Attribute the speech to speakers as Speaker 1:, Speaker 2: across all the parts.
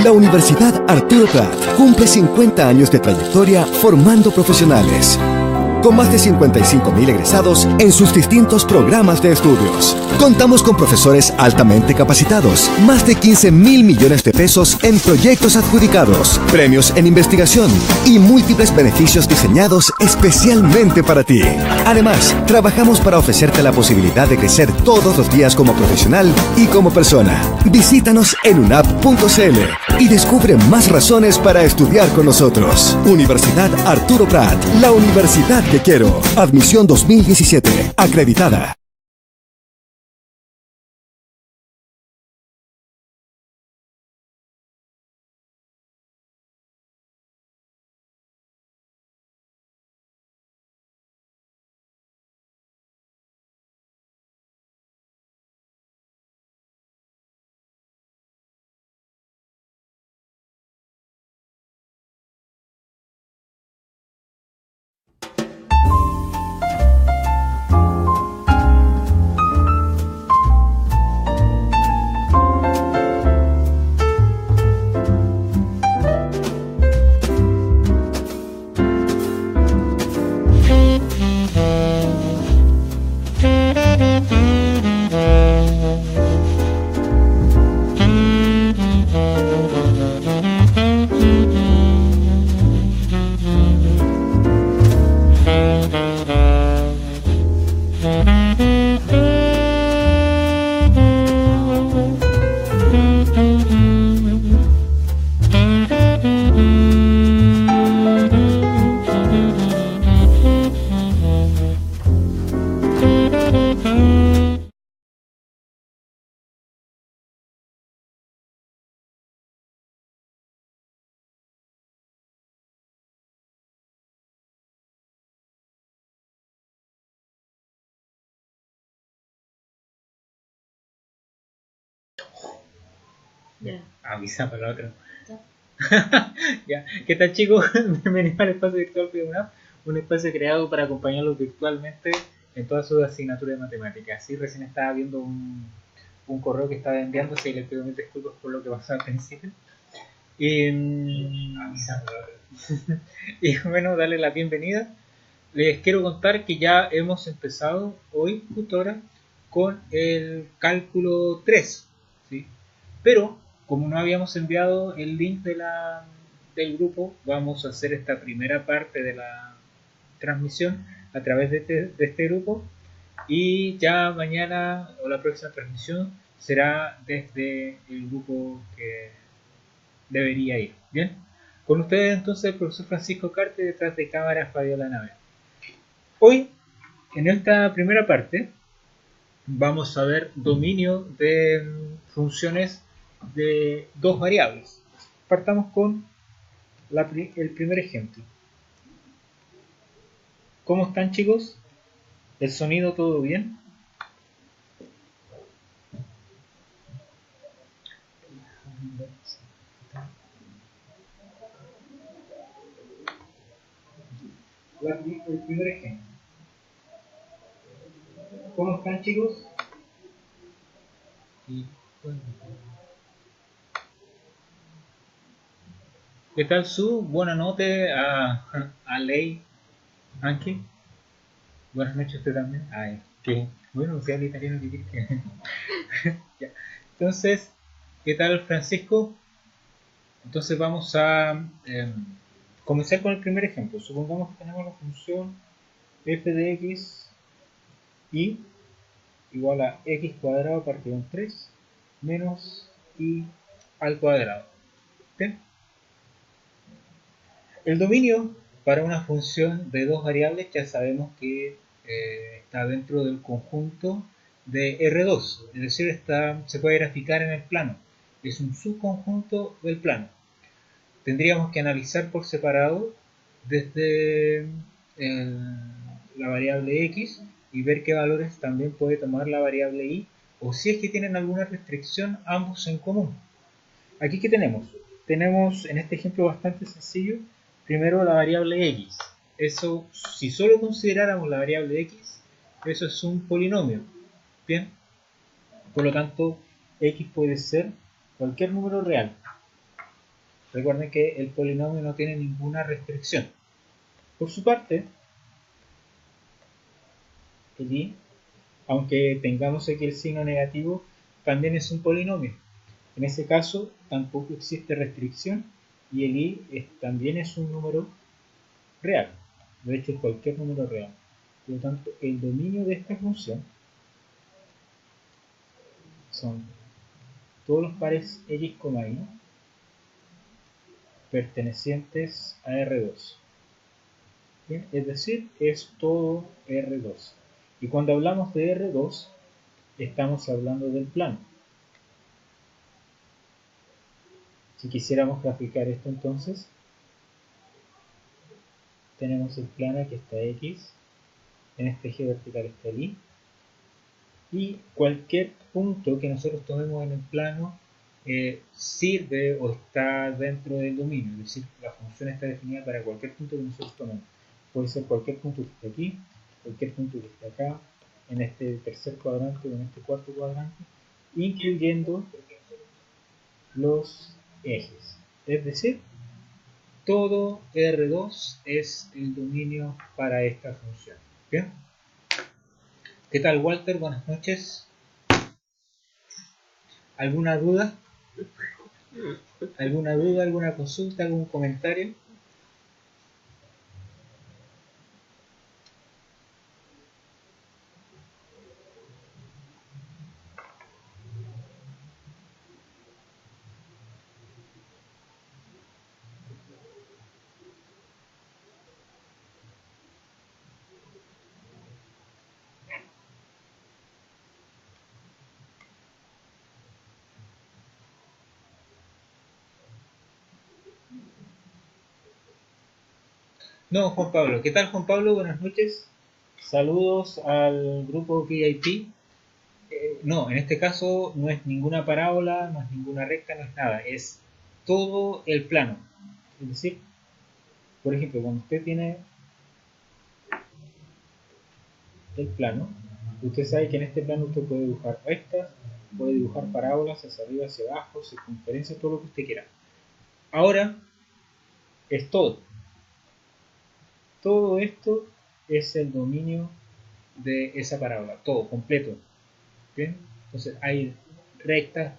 Speaker 1: La Universidad Arturo Prat cumple 50 años de trayectoria formando profesionales, con más de 55.000 egresados en sus distintos programas de estudios. Contamos con profesores altamente capacitados, más de 15.000 millones de pesos en proyectos adjudicados, premios en investigación y múltiples beneficios diseñados especialmente para ti. Además, trabajamos para ofrecerte la posibilidad de crecer todos los días como profesional y como persona. Visítanos en unap.cl y descubre más razones para estudiar con nosotros. Universidad Arturo Prat, la universidad que quiero. Admisión 2017, acreditada.
Speaker 2: Ya, avisa para la otra. Ya, ¿qué tal, chicos? Bienvenidos al espacio virtual PIUNAP, un espacio creado para acompañarlos virtualmente en todas sus asignaturas de matemáticas. Sí, recién estaba viendo un correo que estaba enviándose y les pido mil disculpas por lo que pasó al principio. Y bueno, darle la bienvenida. Les quiero contar que ya hemos empezado hoy, justo ahora, con el cálculo 3, ¿sí? Pero como no habíamos enviado el link del grupo, vamos a hacer esta primera parte de la transmisión a través de este grupo, y ya mañana o la próxima transmisión será desde el grupo que debería ir. Bien, con ustedes entonces el profesor Francisco Carte, detrás de cámara Fabiola Nave. Hoy, en esta primera parte, vamos a ver dominio de funciones de dos variables. Partamos con el primer ejemplo. ¿Cómo están, chicos? ¿El sonido todo bien? El primer ejemplo. ¿Cómo están, chicos? ¿Qué tal su? Buenas noches a Ley Ángel. Buenas noches a usted también. Ay, qué bueno, sea el italiano que quiere. Ya. Entonces, ¿qué tal, Francisco? Entonces vamos a comenzar con el primer ejemplo. Supongamos que tenemos la función f de x y igual a x cuadrado partido en 3 menos y al cuadrado. ¿Bien? El dominio para una función de dos variables ya sabemos que está dentro del conjunto de R2, es decir, se puede graficar en el plano, es un subconjunto del plano. Tendríamos que analizar por separado desde la variable x y ver qué valores también puede tomar la variable y, o si es que tienen alguna restricción ambos en común. Aquí, ¿qué tenemos? Tenemos en este ejemplo bastante sencillo, primero la variable x. Eso, si solo consideráramos la variable x, eso es un polinomio. Bien, por lo tanto, x puede ser cualquier número real. Recuerden que el polinomio no tiene ninguna restricción. Por su parte, el i, aunque tengamos aquí el signo negativo, también es un polinomio. En ese caso tampoco existe restricción y el i también es un número real. De hecho, es cualquier número real. Por lo tanto, el dominio de esta función son todos los pares x, y pertenecientes a R2. ¿Bien? Es decir, es todo R2. Y cuando hablamos de R2, estamos hablando del plano. Si quisiéramos graficar esto entonces, tenemos el plano, aquí está X, en este eje vertical está el Y, y cualquier punto que nosotros tomemos en el plano sirve o está dentro del dominio, es decir, la función está definida para cualquier punto que nosotros tomemos. Puede ser cualquier punto que esté aquí, cualquier punto que esté acá, en este tercer cuadrante o en este cuarto cuadrante, incluyendo los ejes. Es decir, todo R2 es el dominio para esta función. ¿Bien? ¿Qué tal, Walter? Buenas noches. ¿Alguna duda? ¿Alguna duda, alguna consulta, algún comentario? No, Juan Pablo. ¿Qué tal, Juan Pablo? Buenas noches. Saludos al grupo VIP. No, en este caso no es ninguna parábola, no es ninguna recta, no es nada. Es todo el plano. Es decir, por ejemplo, cuando usted tiene el plano, usted sabe que en este plano usted puede dibujar rectas, puede dibujar parábolas hacia arriba, hacia abajo, circunferencias, todo lo que usted quiera. Ahora es todo. Todo esto es el dominio de esa parábola, todo, completo. ¿Bien? Entonces hay rectas,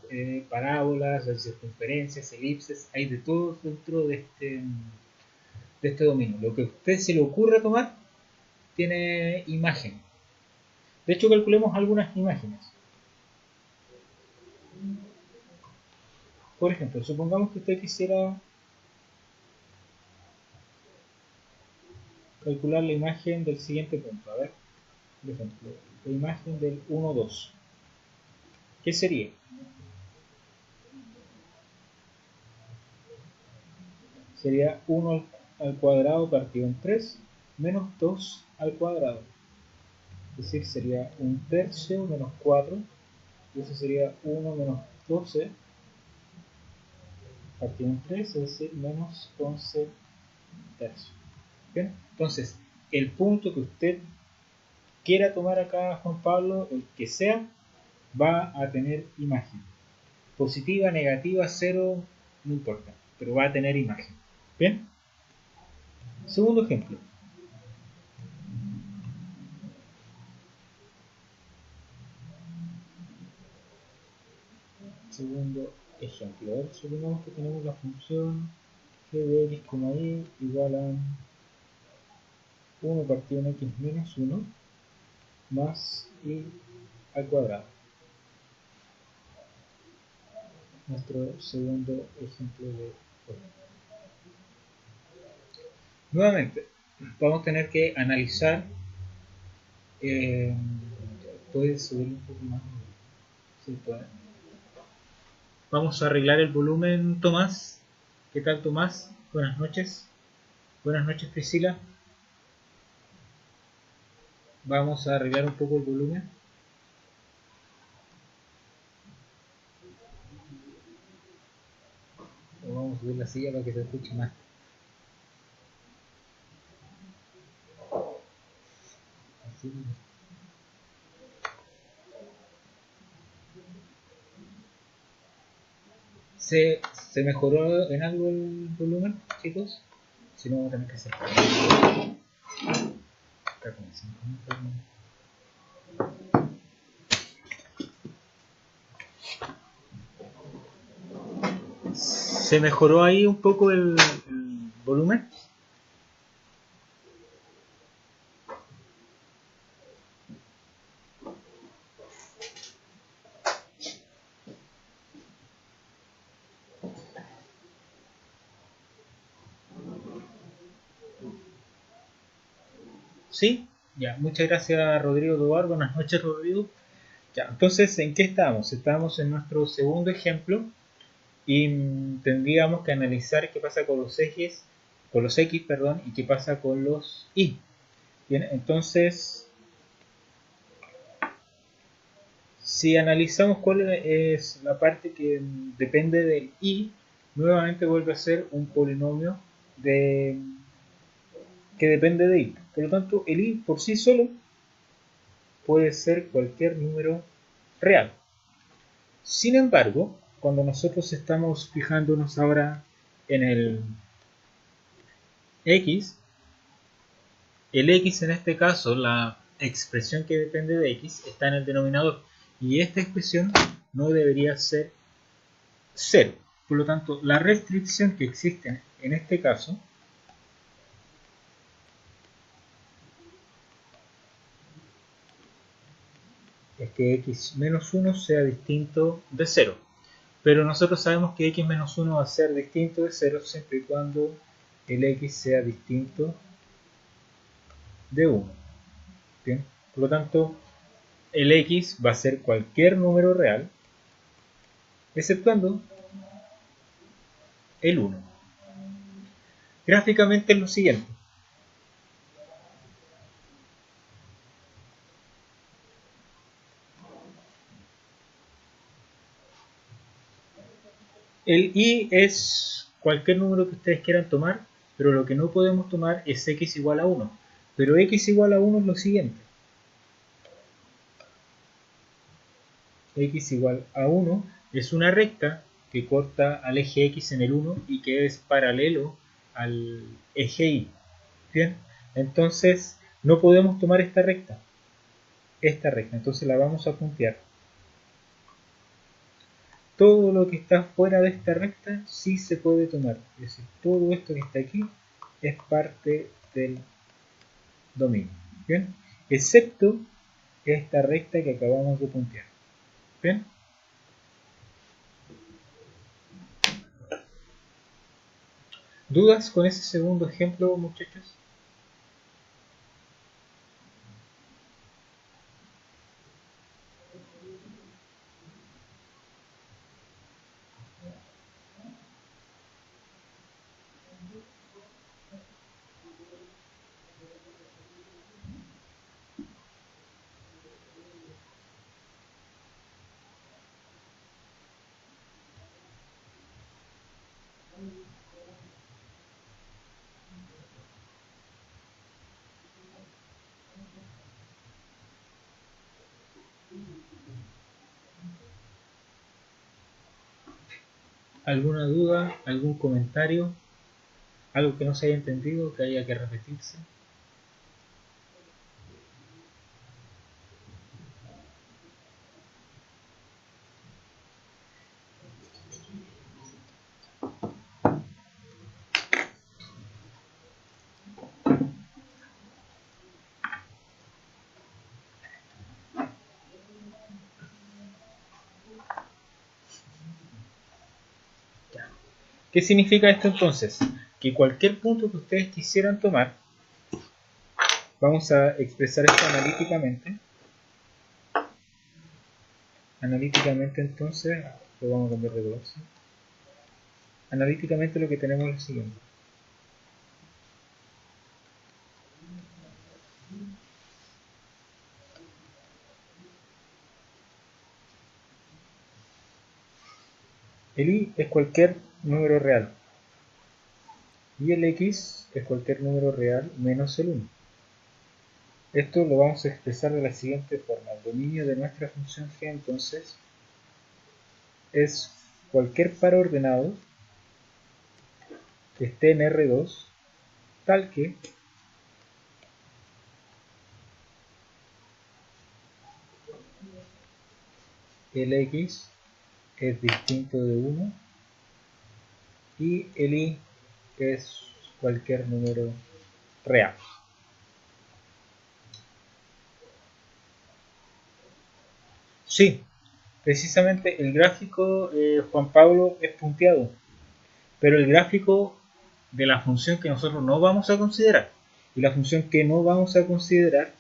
Speaker 2: parábolas, hay circunferencias, elipses, hay de todo dentro de este dominio. Lo que a usted se le ocurra tomar tiene imagen. De hecho, calculemos algunas imágenes. Por ejemplo, supongamos que usted quisiera calcular la imagen del siguiente punto. A ver, por ejemplo, la imagen del 1, 2. ¿Qué sería? Sería 1 al cuadrado partido en 3 menos 2 al cuadrado. Es decir, sería 1/3 menos 4. Y eso sería 1 menos 12 partido en 3, es decir, menos 11 tercios. ¿Bien? Entonces, el punto que usted quiera tomar acá, Juan Pablo, el que sea, va a tener imagen. Positiva, negativa, cero, no importa, pero va a tener imagen. ¿Bien? Segundo ejemplo. Segundo ejemplo. A ver, supongamos que tenemos la función g de x, y igual a 1 partido en x menos 1 más y al cuadrado. Nuestro segundo ejemplo de hoy. Nuevamente, vamos a tener que analizar. ¿Puedes subir un poco más? Sí, puede. Vamos a arreglar el volumen, Tomás. ¿Qué tal, Tomás? Buenas noches. Buenas noches, Priscila. Vamos a arreglar un poco el volumen. O vamos a subir la silla para que se escuche más. Así. ¿Se mejoró en algo el volumen, chicos? Si no, vamos a tener que hacer. Acá con 5 minutos. ¿Se mejoró ahí un poco el volumen? ¿Sí? Ya, muchas gracias Rodrigo Tobar. Buenas noches, Rodrigo. Ya, entonces, ¿en qué estamos? Estamos en nuestro segundo ejemplo y tendríamos que analizar qué pasa con los ejes, con los X, perdón, y qué pasa con los Y. Bien, entonces, si analizamos cuál es la parte que depende del Y, nuevamente vuelve a ser un polinomio de, que depende de Y. Por lo tanto, el Y por sí solo puede ser cualquier número real. Sin embargo, cuando nosotros estamos fijándonos ahora en el X, el X en este caso, la expresión que depende de X, está en el denominador. Y esta expresión no debería ser 0. Por lo tanto, la restricción que existe en este caso es que x menos 1 sea distinto de 0. Pero nosotros sabemos que x menos 1 va a ser distinto de 0 siempre y cuando el x sea distinto de 1. ¿Bien? Por lo tanto, el x va a ser cualquier número real, exceptuando el 1. Gráficamente es lo siguiente. El y es cualquier número que ustedes quieran tomar, pero lo que no podemos tomar es x igual a 1. Pero x igual a 1 es lo siguiente. X igual a 1 es una recta que corta al eje X en el 1 y que es paralelo al eje Y. Bien, entonces no podemos tomar esta recta. Entonces la vamos a puntear. Todo lo que está fuera de esta recta sí se puede tomar. Es decir, todo esto que está aquí es parte del dominio. Bien, excepto esta recta que acabamos de puntear. Bien. ¿Dudas con ese segundo ejemplo, muchachos? ¿Alguna duda? ¿Algún comentario? ¿Algo que no se haya entendido, que haya que repetirse? ¿Qué significa esto entonces? Que cualquier punto que ustedes quisieran tomar, vamos a expresar esto analíticamente. Analíticamente entonces, lo vamos a cambiar de color. ¿Sí? Analíticamente lo que tenemos es lo siguiente. El i es cualquier número real. Y el x es cualquier número real menos el 1. Esto lo vamos a expresar de la siguiente forma. El dominio de nuestra función g entonces es cualquier par ordenado que esté en R2 tal que el X es distinto de 1 y el Y es cualquier número real. Sí, precisamente el gráfico, Juan Pablo, es punteado, pero el gráfico de la función que nosotros no vamos a considerar, y la función que no vamos a considerar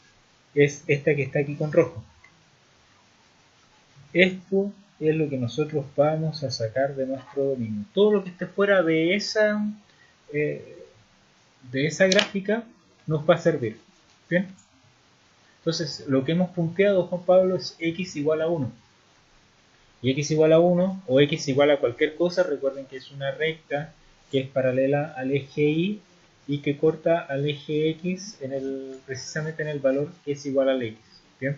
Speaker 2: es esta que está aquí con rojo. Esto es lo que nosotros vamos a sacar de nuestro dominio. Todo lo que esté fuera de esa gráfica nos va a servir. ¿Bien? Entonces, lo que hemos punteado, Juan Pablo, es x igual a 1. Y x igual a 1 o x igual a cualquier cosa, recuerden que es una recta que es paralela al eje y que corta al eje x precisamente en el valor que es igual al x. ¿Bien?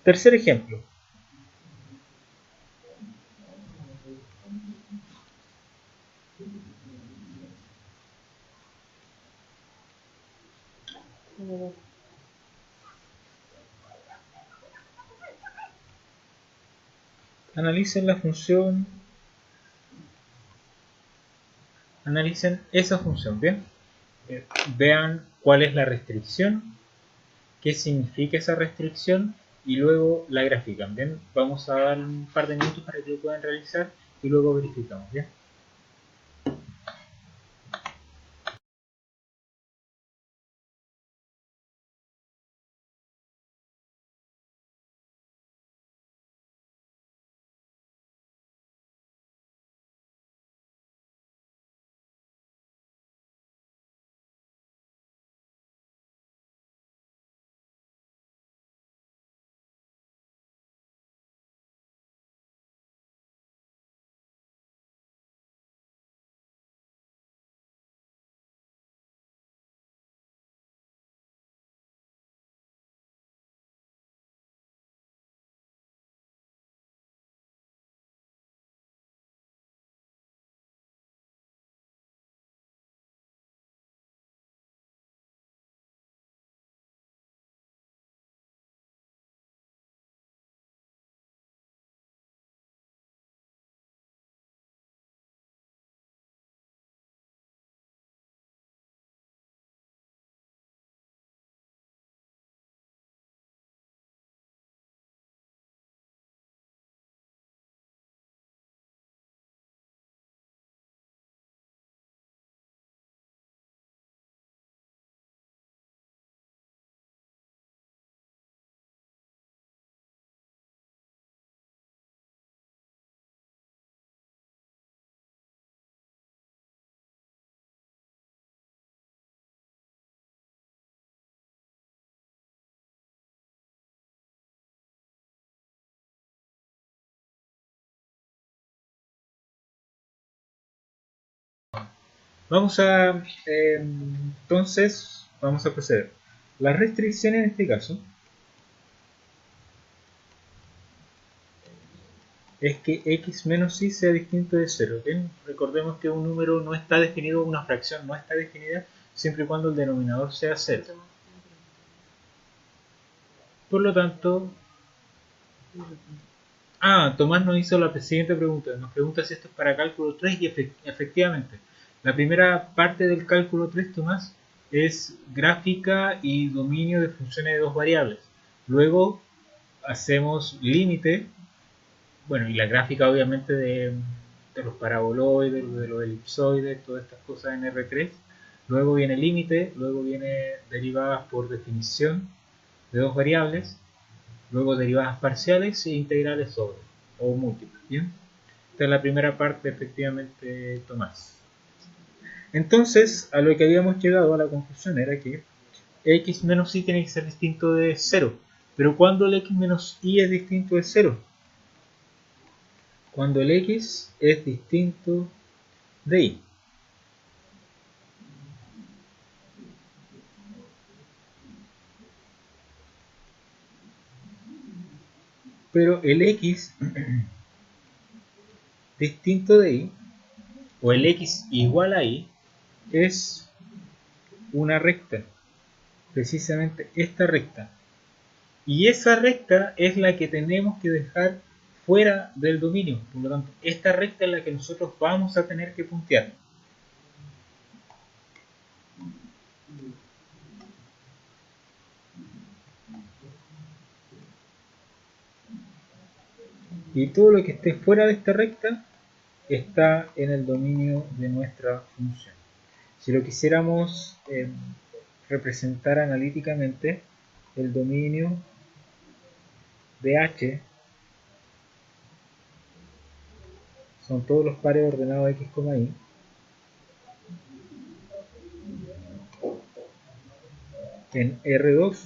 Speaker 2: Tercer ejemplo. Analicen la función, analicen esa función, ¿bien? Vean cuál es la restricción, qué significa esa restricción y luego la grafican, ¿bien? Vamos a dar un par de minutos para que lo puedan realizar y luego verificamos, ¿bien? Vamos a, entonces, vamos a proceder. La restricción en este caso es que x menos y sea distinto de 0. ¿Bien? Recordemos que un número no está definido, una fracción no está definida siempre y cuando el denominador sea 0. Por lo tanto, Tomás nos hizo la siguiente pregunta. Nos pregunta si esto es para cálculo 3 y efectivamente. La primera parte del cálculo 3, Tomás, es gráfica y dominio de funciones de dos variables. Luego hacemos límite, bueno, y la gráfica obviamente de los paraboloides, de los elipsoides, todas estas cosas en R3. Luego viene límite, luego viene derivadas por definición de dos variables, luego derivadas parciales e integrales sobre o múltiples. ¿Bien? Esta es la primera parte, efectivamente, Tomás. Entonces, a lo que habíamos llegado a la conclusión era que x menos y tiene que ser distinto de 0. Pero ¿cuándo el x menos y es distinto de 0? Cuando el x es distinto de y. Pero el x distinto de y, o el x igual a y, es una recta, precisamente esta recta. Y esa recta es la que tenemos que dejar fuera del dominio. Por lo tanto, esta recta es la que nosotros vamos a tener que puntear. Y todo lo que esté fuera de esta recta está en el dominio de nuestra función. Si lo quisiéramos representar analíticamente, el dominio de H son todos los pares ordenados x, y, en R2,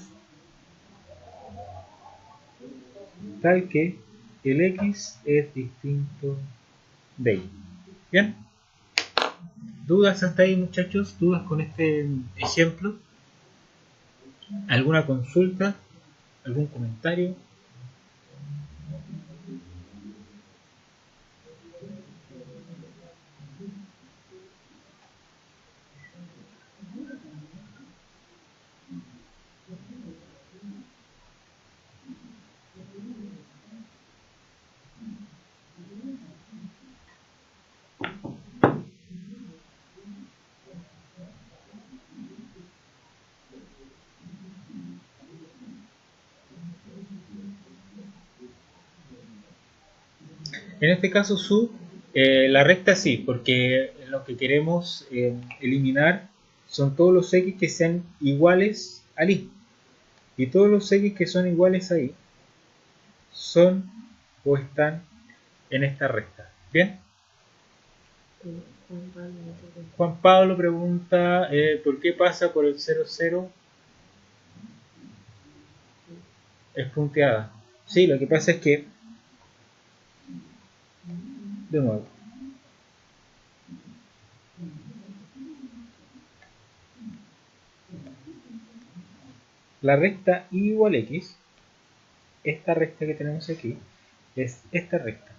Speaker 2: tal que el x es distinto de y. ¿Bien? ¿Dudas hasta ahí, muchachos? ¿Dudas con este ejemplo? ¿Alguna consulta? ¿Algún comentario? En este caso, la recta sí, porque lo que queremos eliminar son todos los x que sean iguales al y. Y todos los x que son iguales a y son o están en esta recta. ¿Bien? Juan Pablo pregunta ¿por qué pasa por el 0, 0? Es punteada. Sí, lo que pasa es que, de nuevo, la recta y igual x, esta recta que tenemos aquí, es esta recta.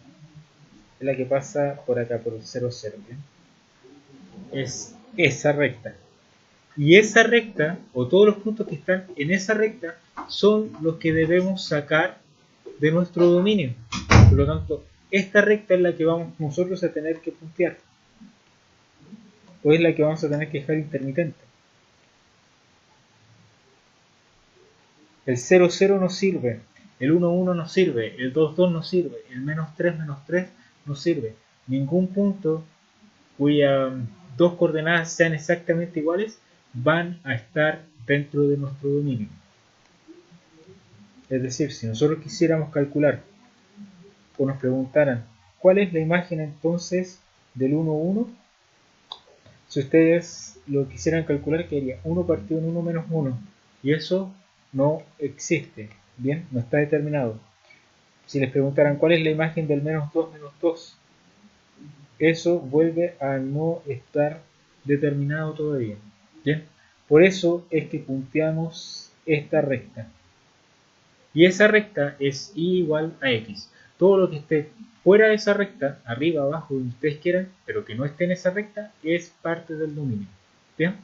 Speaker 2: Es la que pasa por acá, por el 0, 0. ¿Bien? Es esa recta. Y esa recta, o todos los puntos que están en esa recta, son los que debemos sacar de nuestro dominio. Por lo tanto, esta recta es la que vamos nosotros a tener que puntear. O es la que vamos a tener que dejar intermitente. El 0, 0 no sirve, el 1, 1 no sirve, el 2, 2 no sirve, el menos 3 no sirve. Ningún punto cuyas dos coordenadas sean exactamente iguales van a estar dentro de nuestro dominio. Es decir, si nosotros quisiéramos calcular o nos preguntaran cuál es la imagen entonces del 1, 1, si ustedes lo quisieran calcular, quedaría 1 partido en 1 menos 1, y eso no existe, bien, no está determinado. Si les preguntaran cuál es la imagen del menos 2, eso vuelve a no estar determinado todavía, bien. Por eso es que punteamos esta recta. Y esa recta es y igual a x. Todo lo que esté fuera de esa recta, arriba, abajo, donde ustedes quieran, pero que no esté en esa recta, es parte del dominio. ¿Bien?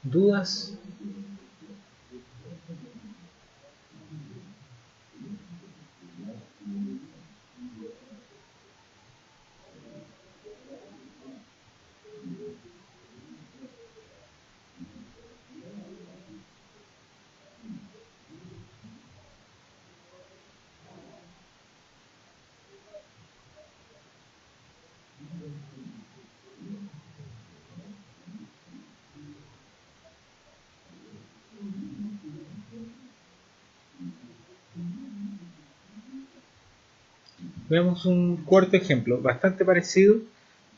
Speaker 2: ¿Dudas? Veamos un cuarto ejemplo, bastante parecido,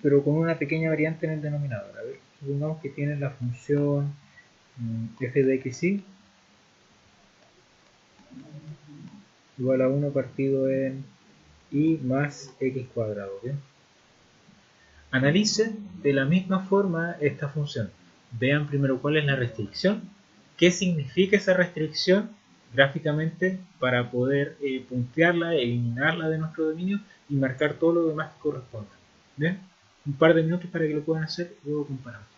Speaker 2: pero con una pequeña variante en el denominador. A ver, supongamos que tienes la función f de xy igual a 1 partido en y más x cuadrado. ¿Bien? Analicen de la misma forma esta función. Vean primero cuál es la restricción, qué significa esa restricción gráficamente para poder puntearla, eliminarla de nuestro dominio y marcar todo lo demás que corresponda. ¿Bien? Un par de minutos para que lo puedan hacer y luego comparamos.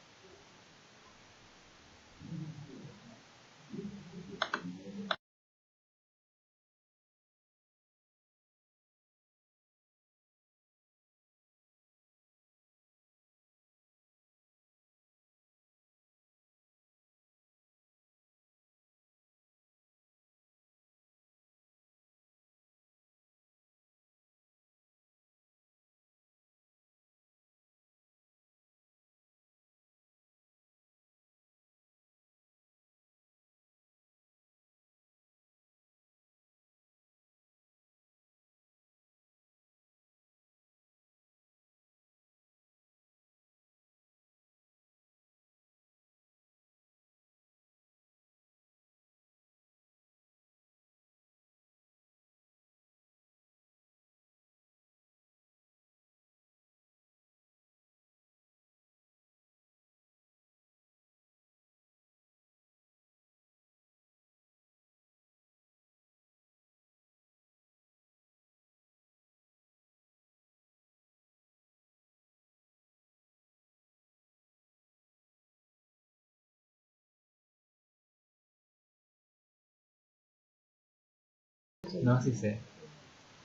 Speaker 2: No, sí sé.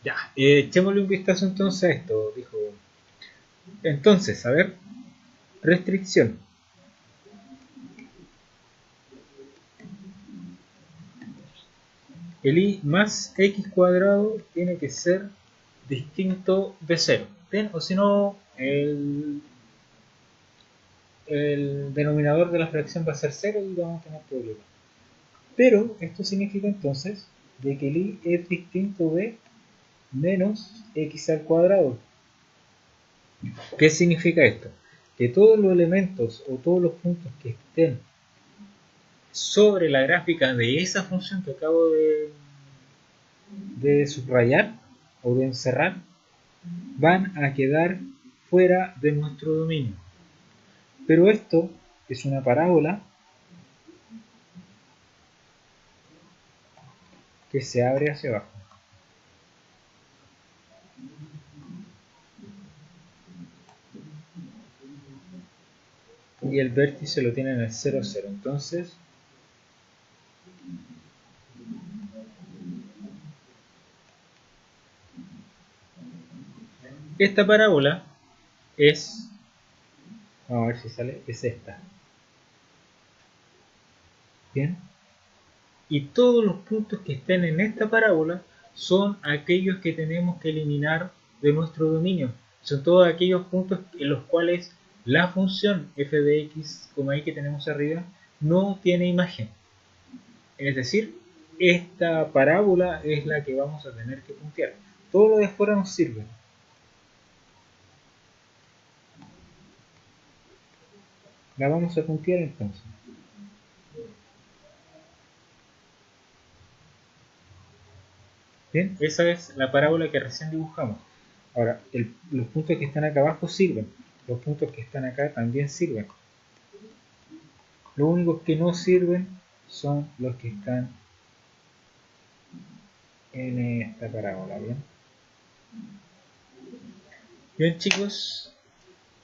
Speaker 2: Ya, echémosle un vistazo entonces a esto, dijo. Entonces, a ver, restricción. El i más x cuadrado tiene que ser distinto de 0. ¿Bien? O si no, el denominador de la fracción va a ser 0 y vamos a tener problemas. Pero esto significa entonces de que el i es distinto de menos x al cuadrado. ¿Qué significa esto? Que todos los elementos o todos los puntos que estén sobre la gráfica de esa función que acabo de subrayar o de encerrar van a quedar fuera de nuestro dominio. Pero esto es una parábola que se abre hacia abajo. Y el vértice lo tiene en el 0, 0. Entonces, esta parábola es, vamos a ver si sale, es esta. Bien. Y todos los puntos que estén en esta parábola son aquellos que tenemos que eliminar de nuestro dominio. Son todos aquellos puntos en los cuales la función f de x, y que tenemos arriba, no tiene imagen. Es decir, esta parábola es la que vamos a tener que puntear. Todo lo de afuera nos sirve. La vamos a puntear entonces. Bien, esa es la parábola que recién dibujamos. Ahora, los puntos que están acá abajo sirven. Los puntos que están acá también sirven. Los únicos que no sirven son los que están en esta parábola. Bien, bien chicos,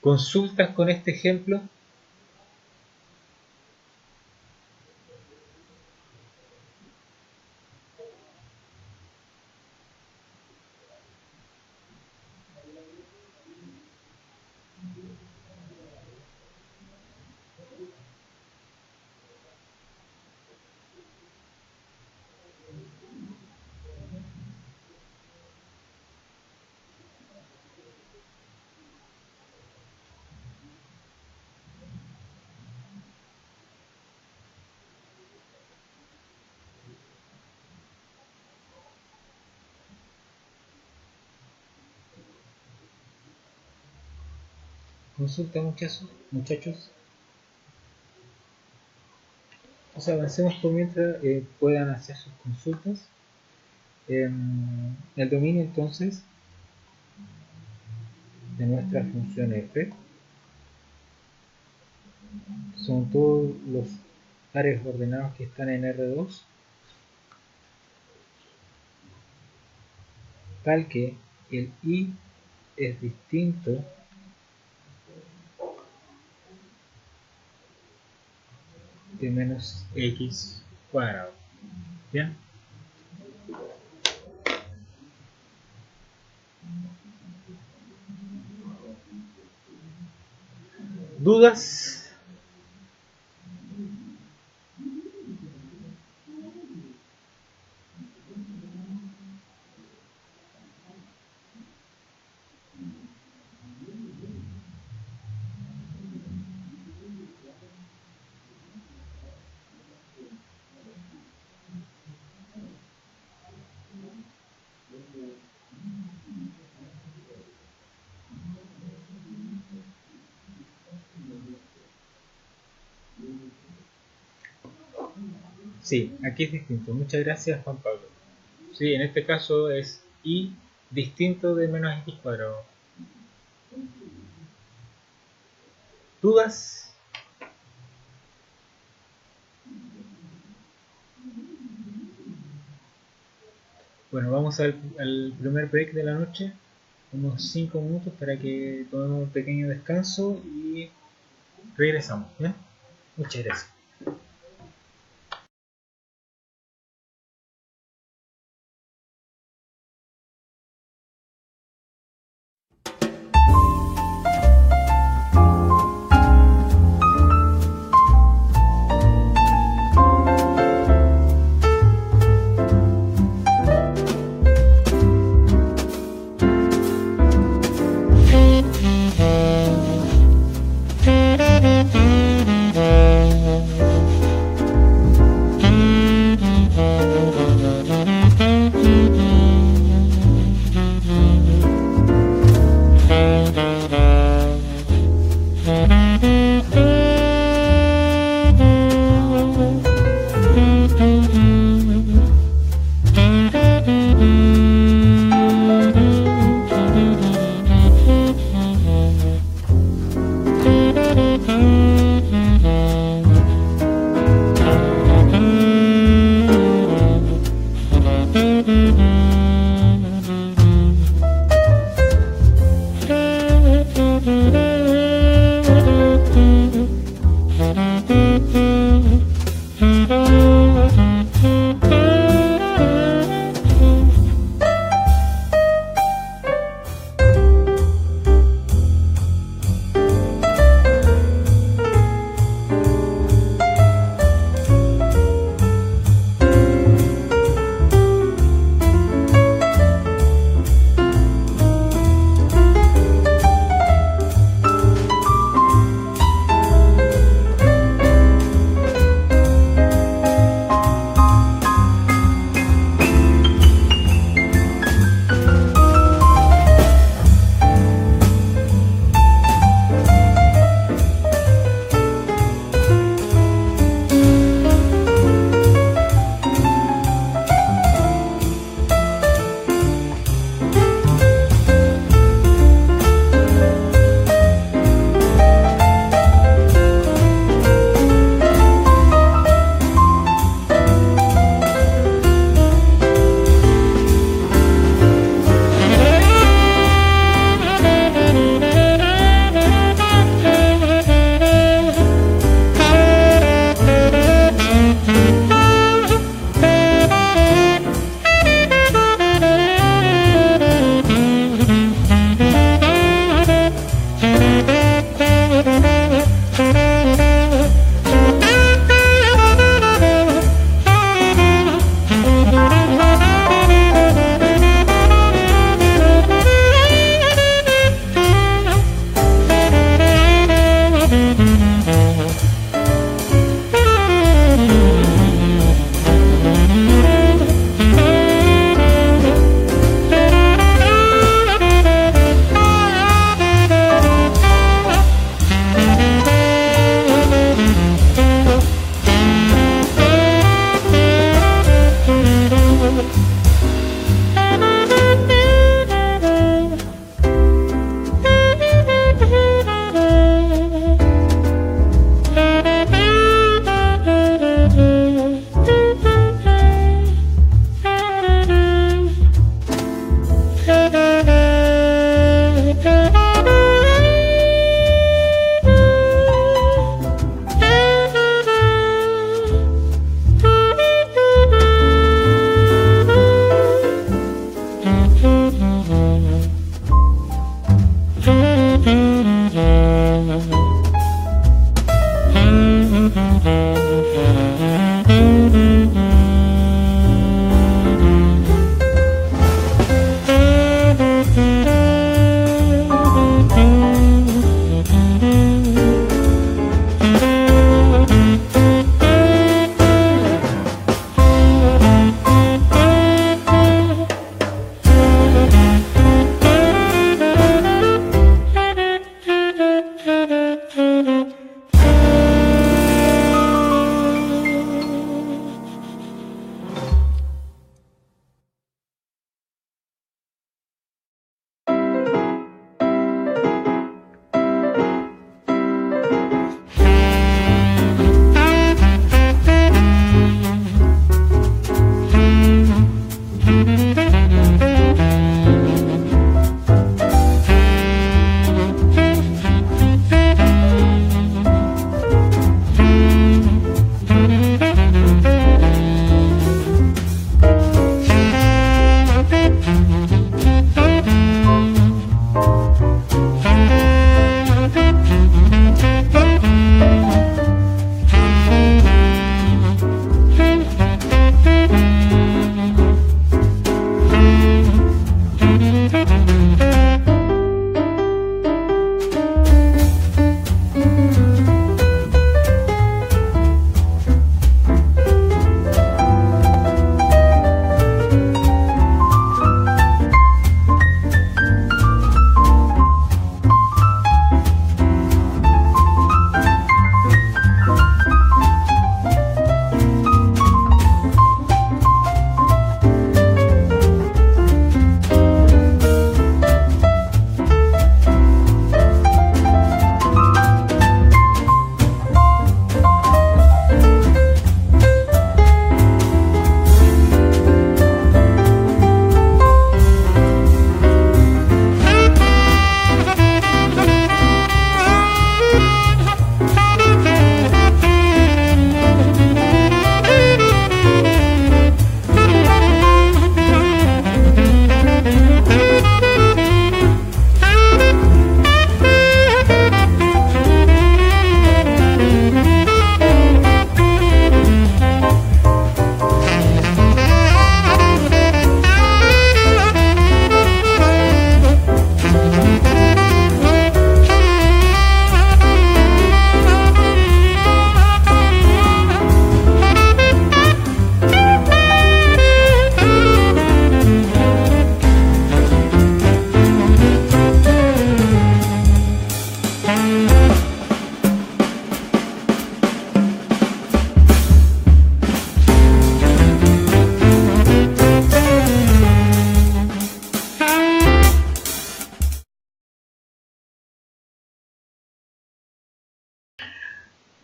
Speaker 2: consultas con este ejemplo. consulta, muchachos. O sea, avancemos por mientras puedan hacer sus consultas. El dominio entonces de nuestra función f son todos los pares ordenados que están en R2, tal que el i es distinto de menos x cuadrado. ¿Bien? ¿Dudas? Sí, aquí es distinto. Muchas gracias, Juan Pablo. Sí, en este caso es i distinto de menos x cuadrado. ¿Dudas? Bueno, vamos al primer break de la noche, unos 5 minutos para que tomemos un pequeño descanso y regresamos. ¿Bien? Muchas gracias.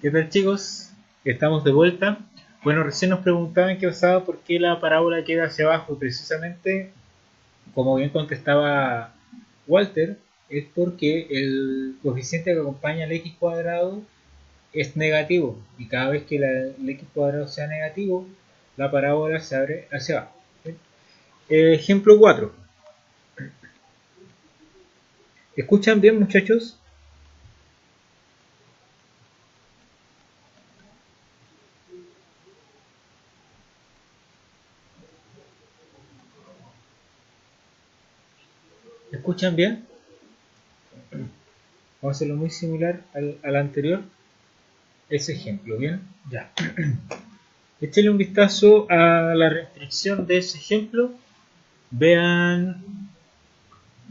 Speaker 2: ¿Qué tal, chicos? Estamos de vuelta. Bueno, recién nos preguntaban qué pasaba por qué la parábola queda hacia abajo. Precisamente, como bien contestaba Walter, es porque el coeficiente que acompaña al x cuadrado es negativo. Y cada vez que el x cuadrado sea negativo, la parábola se abre hacia abajo. ¿Sí? Ejemplo 4. ¿Escuchan bien, muchachos? ¿Escuchan bien? Vamos a hacerlo muy similar al anterior. Ese ejemplo, ¿bien? Ya. Échenle un vistazo a la restricción de ese ejemplo. Vean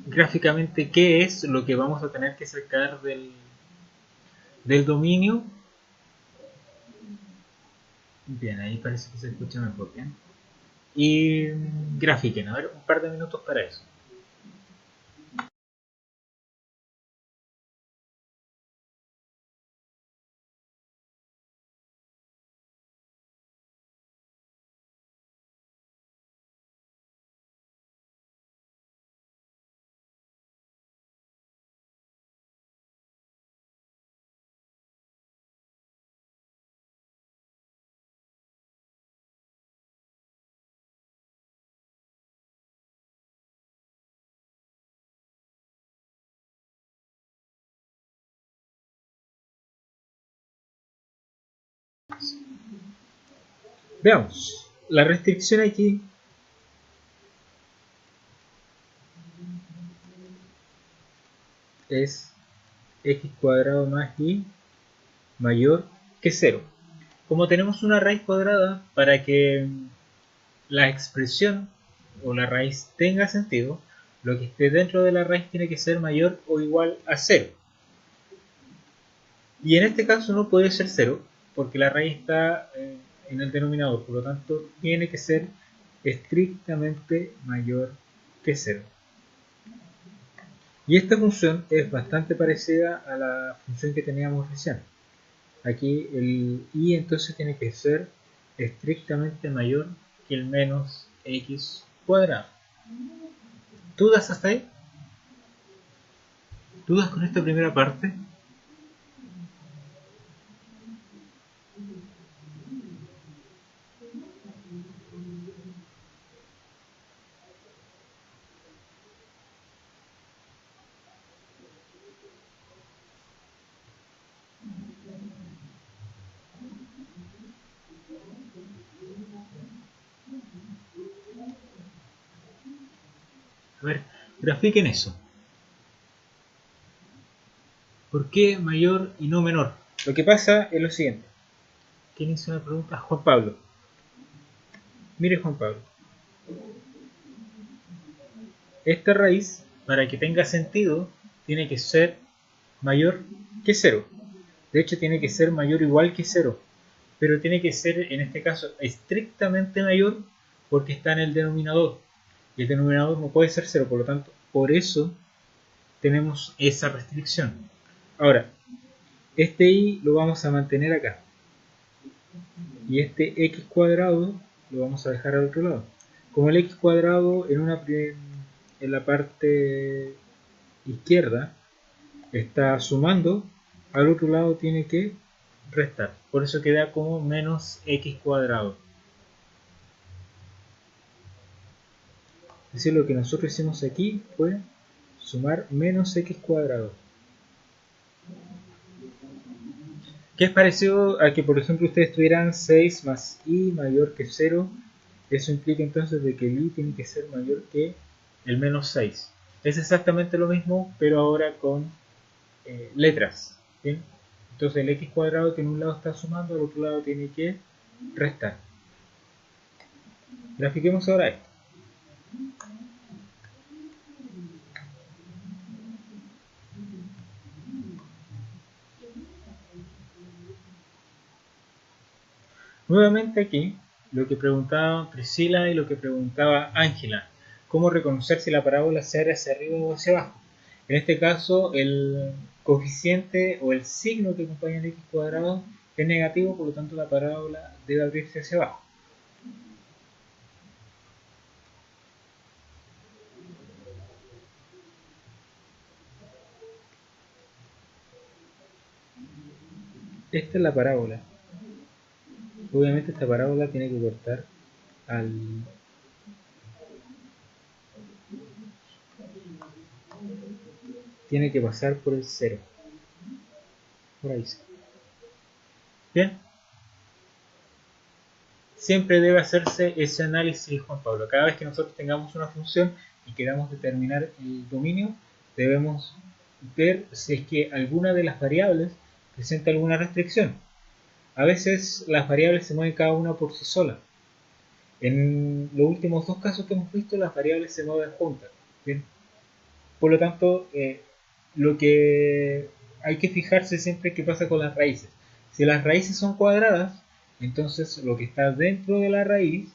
Speaker 2: gráficamente qué es lo que vamos a tener que sacar del dominio. Bien, ahí parece que se escucha mejor, ¿bien? Y grafiquen, a ver, un par de minutos para eso. Veamos, la restricción aquí es x cuadrado más y mayor que 0. Como tenemos una raíz cuadrada, para que la expresión o la raíz tenga sentido, lo que esté dentro de la raíz tiene que ser mayor o igual a 0. Y en este caso no puede ser 0, porque la raíz está en el denominador, por lo tanto tiene que ser estrictamente mayor que 0. Y esta función es bastante parecida a la función que teníamos recién. Aquí el y entonces tiene que ser estrictamente mayor que el menos x cuadrado. ¿Dudas hasta ahí? ¿Dudas con esta primera parte? A ver, grafiquen eso. ¿Por qué mayor y no menor? Lo que pasa es lo siguiente. ¿Quién hizo una pregunta? Juan Pablo. Mire, Juan Pablo. Esta raíz, para que tenga sentido, tiene que ser mayor que 0. De hecho, tiene que ser mayor o igual que 0. Pero tiene que ser, en este caso, estrictamente mayor porque está en el denominador. Y el denominador no puede ser 0, por lo tanto, por eso tenemos esa restricción. Ahora, este y lo vamos a mantener acá. Y este x cuadrado lo vamos a dejar al otro lado. Como el x cuadrado en la parte izquierda está sumando, al otro lado tiene que restar. Por eso queda como menos x cuadrado. Es decir, lo que nosotros hicimos aquí fue sumar menos x cuadrado. Que es parecido a que, por ejemplo, ustedes tuvieran 6 más y mayor que 0. Eso implica entonces de que el y tiene que ser mayor que el menos 6. Es exactamente lo mismo, pero ahora con letras. ¿Bien? Entonces el x cuadrado que en un lado está sumando, al otro lado tiene que restar. Grafiquemos ahora esto. Nuevamente aquí, lo que preguntaba Priscila y lo que preguntaba Ángela. ¿Cómo reconocer si la parábola se abre hacia arriba o hacia abajo? En este caso, el coeficiente o el signo que acompaña el x cuadrado es negativo, por lo tanto la parábola debe abrirse hacia abajo. Esta es la parábola. Obviamente esta parábola tiene que cortar al... tiene que pasar por el 0. Por ahí. Bien. Siempre debe hacerse ese análisis, Juan Pablo. Cada vez que nosotros tengamos una función y queramos determinar el dominio, debemos ver si es que alguna de las variables presenta alguna restricción. A veces las variables se mueven cada una por sí sola. En los últimos dos casos que hemos visto, las variables se mueven juntas. ¿Bien? Por lo tanto, lo que hay que fijarse siempre qué pasa con las raíces. Si las raíces son cuadradas, entonces lo que está dentro de la raíz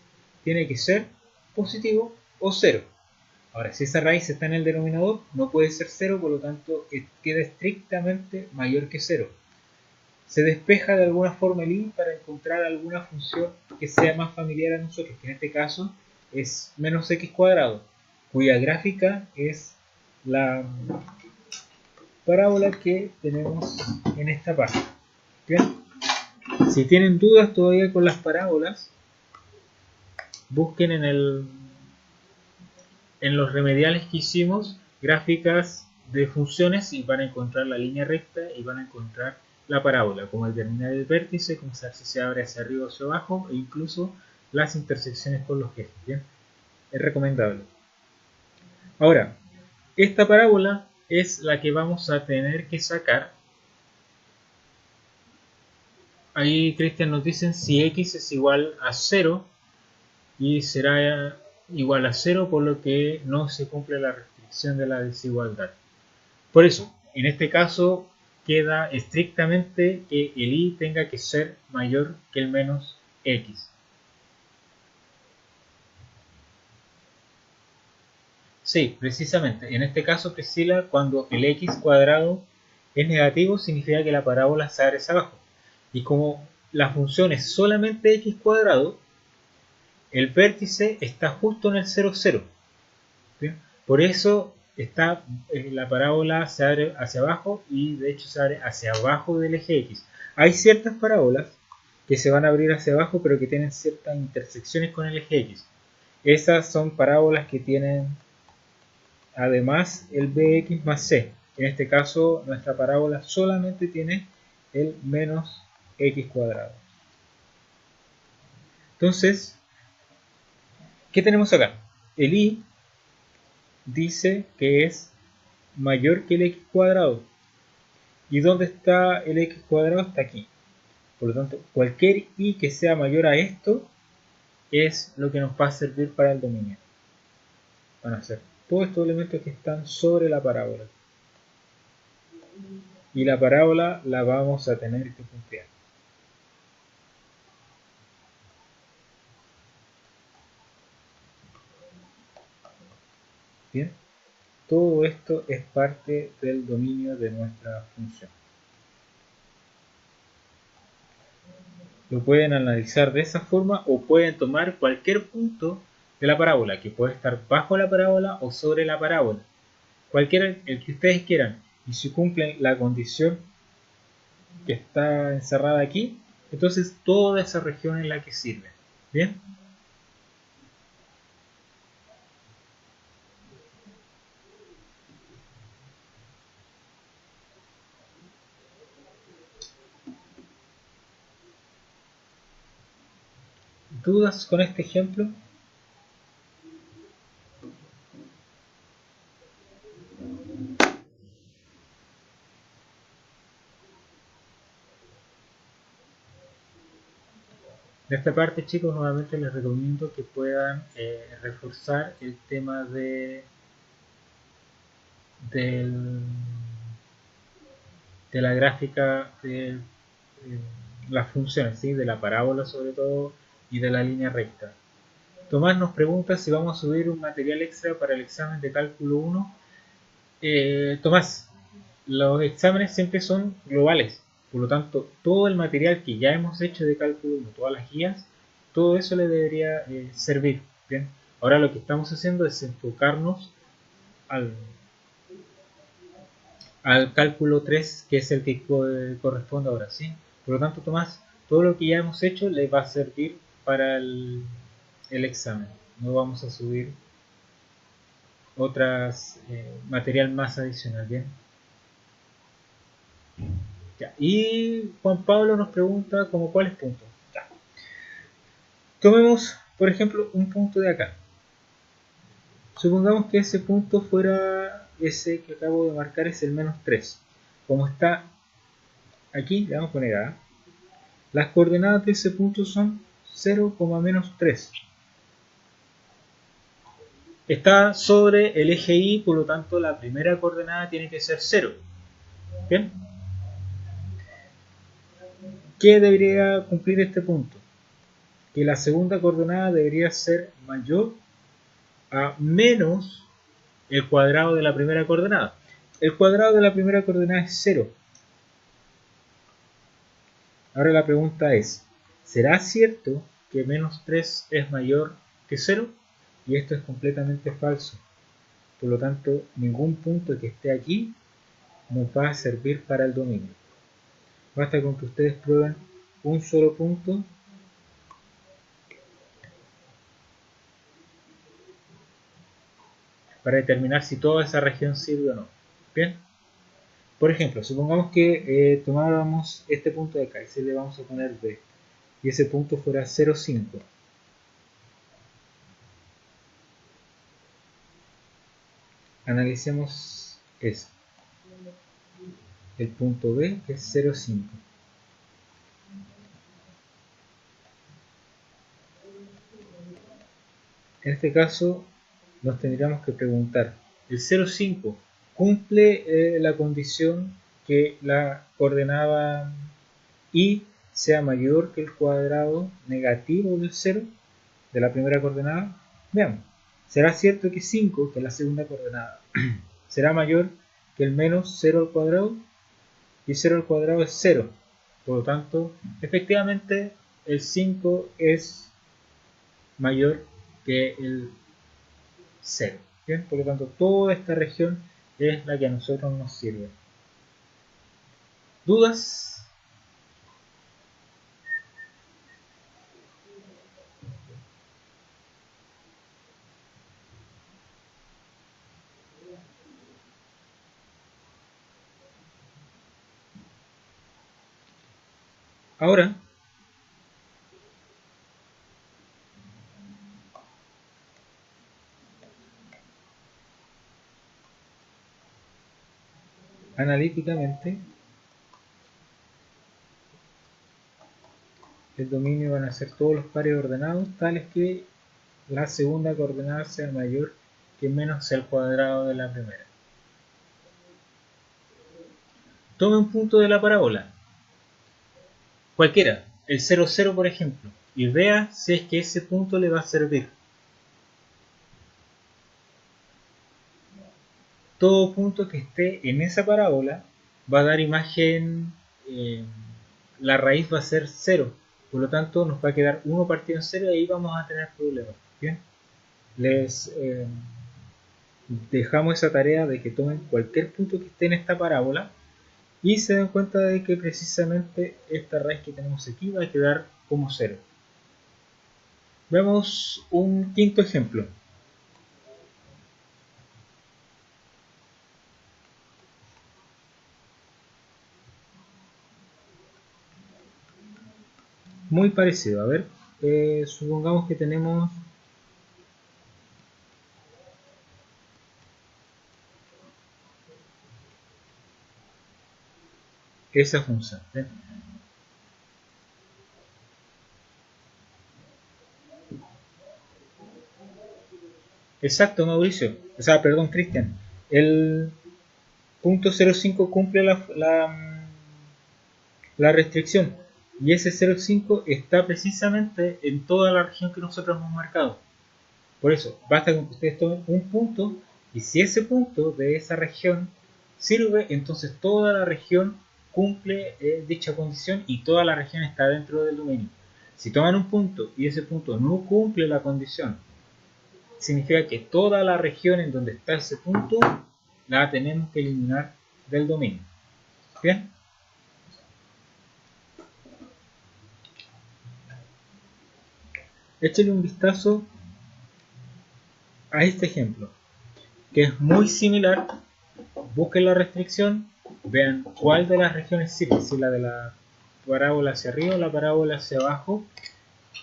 Speaker 2: tiene que ser positivo o 0. Ahora, si esa raíz está en el denominador, no puede ser 0, por lo tanto queda estrictamente mayor que 0. Se despeja de alguna forma el i para encontrar alguna función que sea más familiar a nosotros, que en este caso es menos x cuadrado, cuya gráfica es la parábola que tenemos en esta parte. ¿Bien? Si tienen dudas todavía con las parábolas, busquen en los remediales que hicimos gráficas de funciones y van a encontrar la línea recta y van a encontrar la parábola, como el terminal del vértice, como si se abre hacia arriba o hacia abajo, e incluso las intersecciones con los ejes. ¿Bien? Es recomendable. Ahora, esta parábola es la que vamos a tener que sacar. Ahí, Cristian, nos dicen si x es igual a 0 y será igual a 0, por lo que no se cumple la restricción de la desigualdad. Por eso, en este caso queda estrictamente que el i tenga que ser mayor que el menos x. Sí, precisamente. En este caso, Priscila, cuando el x cuadrado es negativo, significa que la parábola se abre hacia abajo. Y como la función es solamente x cuadrado, el vértice está justo en el 0, 0. ¿Bien? Por eso la parábola se abre hacia abajo y de hecho se abre hacia abajo del eje x. Hay ciertas parábolas que se van a abrir hacia abajo, pero que tienen ciertas intersecciones con el eje x. Esas son parábolas que tienen además el bx más c. En este caso, nuestra parábola solamente tiene el menos x cuadrado. Entonces, ¿qué tenemos acá? El i dice que es mayor que el x cuadrado. ¿Y dónde está el x cuadrado? Está aquí. Por lo tanto, cualquier i que sea mayor a esto es lo que nos va a servir para el dominio. Van a ser todos estos elementos que están sobre la parábola. Y la parábola la vamos a tener que puntear. Bien, todo esto es parte del dominio de nuestra función. Lo pueden analizar de esa forma o pueden tomar cualquier punto de la parábola, que puede estar bajo la parábola o sobre la parábola. Cualquiera, el que ustedes quieran. Y si cumplen la condición que está encerrada aquí, entonces toda esa región es la que sirve. ¿Bien? ¿Dudas con este ejemplo? De esta parte, chicos, nuevamente les recomiendo que puedan reforzar el tema de la gráfica de las funciones, ¿sí? De la parábola sobre todo y de la línea recta. Tomás nos pregunta si vamos a subir un material extra para el examen de cálculo 1. Tomás, los exámenes siempre son globales. Por lo tanto, todo el material que ya hemos hecho de cálculo, todas las guías, todo eso le debería servir. Bien, ahora lo que estamos haciendo es enfocarnos al cálculo 3, que es el que corresponde ahora, ¿sí? Por lo tanto, Tomás, todo lo que ya hemos hecho le va a servir para el examen. No vamos a subir otras material más adicional, ¿bien? Ya. Y Juan Pablo nos pregunta como cuáles puntos. Ya. Tomemos, por ejemplo, un punto de acá. Supongamos que ese punto fuera ese que acabo de marcar, es el menos 3. Como está aquí, le vamos a poner A. Las coordenadas de ese punto son 0, menos 3. Está sobre el eje Y, por lo tanto la primera coordenada tiene que ser 0. ¿Bien? ¿Qué debería cumplir este punto? Que la segunda coordenada debería ser mayor a menos el cuadrado de la primera coordenada. El cuadrado de la primera coordenada es 0. Ahora la pregunta es, ¿será cierto que menos 3 es mayor que 0? Y esto es completamente falso. Por lo tanto, ningún punto que esté aquí nos va a servir para el dominio. Basta con que ustedes prueben un solo punto para determinar si toda esa región sirve o no. Bien, por ejemplo, supongamos que tomáramos este punto de acá y se le vamos a poner B y ese punto fuera 0,5. Analicemos eso, el punto B que es 0,5. En este caso nos tendríamos que preguntar, ¿el 0,5 cumple la condición que la coordenada Y sea mayor que el cuadrado negativo del 0 de la primera coordenada? Veamos, ¿será cierto que 5, que es la segunda coordenada, será mayor que el menos 0 al cuadrado? Y 0 al cuadrado es 0. Por lo tanto, efectivamente, el 5 es mayor que el 0. ¿Bien? Por lo tanto, toda esta región es la que a nosotros nos sirve. ¿Dudas? Ahora, analíticamente, el dominio van a ser todos los pares ordenados tales que la segunda coordenada sea mayor que menos el cuadrado de la primera. Tome un punto de la parábola, cualquiera, el 0, 0 por ejemplo, y vea si es que ese punto le va a servir. Todo punto que esté en esa parábola va a dar imagen, la raíz va a ser 0, por lo tanto nos va a quedar 1 partido en 0 y ahí vamos a tener problemas. Bien, les dejamos esa tarea de que tomen cualquier punto que esté en esta parábola y se den cuenta de que precisamente esta raíz que tenemos aquí va a quedar como 0. Veamos un quinto ejemplo. Muy parecido, a ver, supongamos que tenemos esa función. ¿Ven? Exacto, Mauricio. O sea, perdón, Cristian. El punto 0,5 cumple la restricción. Y ese 0,5 está precisamente en toda la región que nosotros hemos marcado. Por eso, basta con que ustedes tomen un punto y si ese punto de esa región sirve, entonces toda la región cumple dicha condición y toda la región está dentro del dominio. Si toman un punto y ese punto no cumple la condición, significa que toda la región en donde está ese punto la tenemos que eliminar del dominio. ¿Bien? Échale un vistazo a este ejemplo, que es muy similar. Busquen la restricción, vean cuál de las regiones sirve, si la de la parábola hacia arriba o la parábola hacia abajo,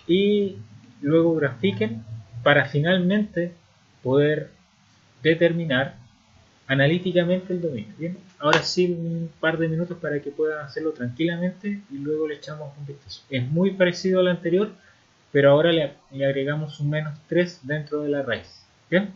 Speaker 2: y luego grafiquen para finalmente poder determinar analíticamente el dominio. Bien, ahora sí un par de minutos para que puedan hacerlo tranquilamente y luego le echamos un vistazo. Es muy parecido al anterior, pero ahora le agregamos un menos 3 dentro de la raíz. Bien.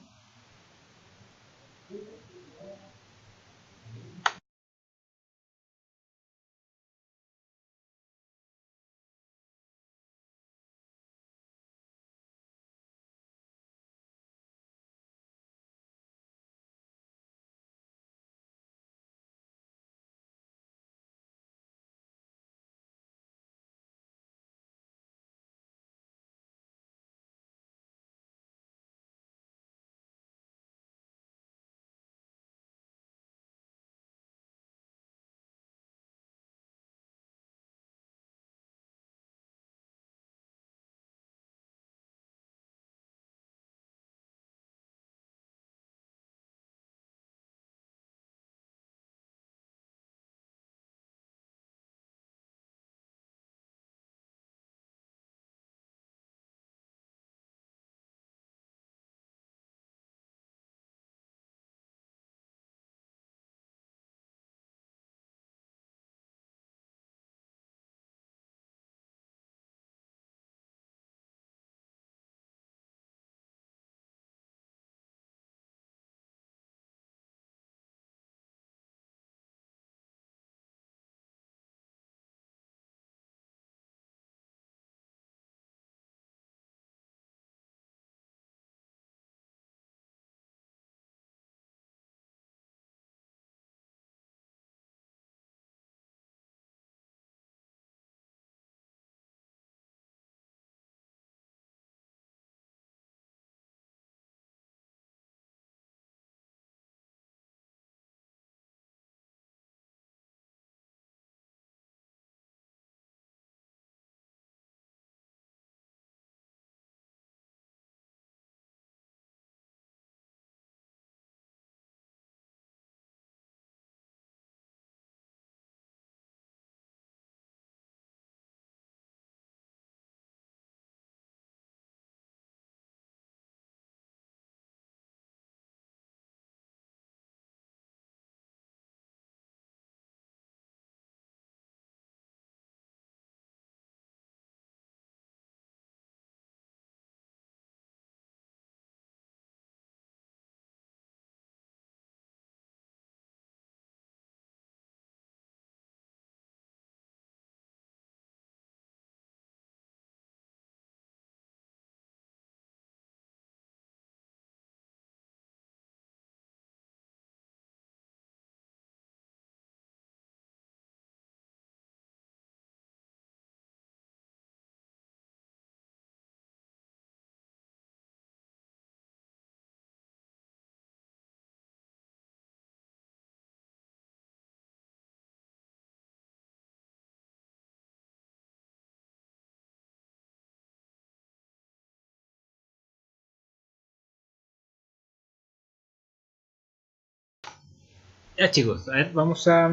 Speaker 2: Ya chicos, a ver, vamos a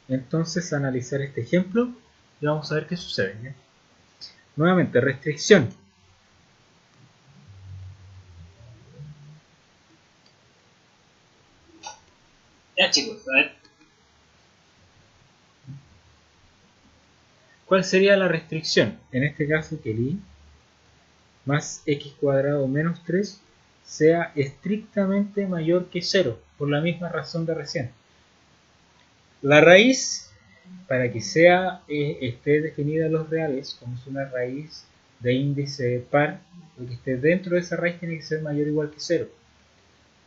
Speaker 2: entonces analizar este ejemplo y vamos a ver qué sucede. ¿Ya? Nuevamente, restricción. Ya chicos, a ver. ¿Cuál sería la restricción? En este caso que el y más x cuadrado menos 3 sea estrictamente mayor que 0, por la misma razón de recién. La raíz, para que sea esté definida en los reales, como es una raíz de índice par, lo que esté dentro de esa raíz tiene que ser mayor o igual que 0.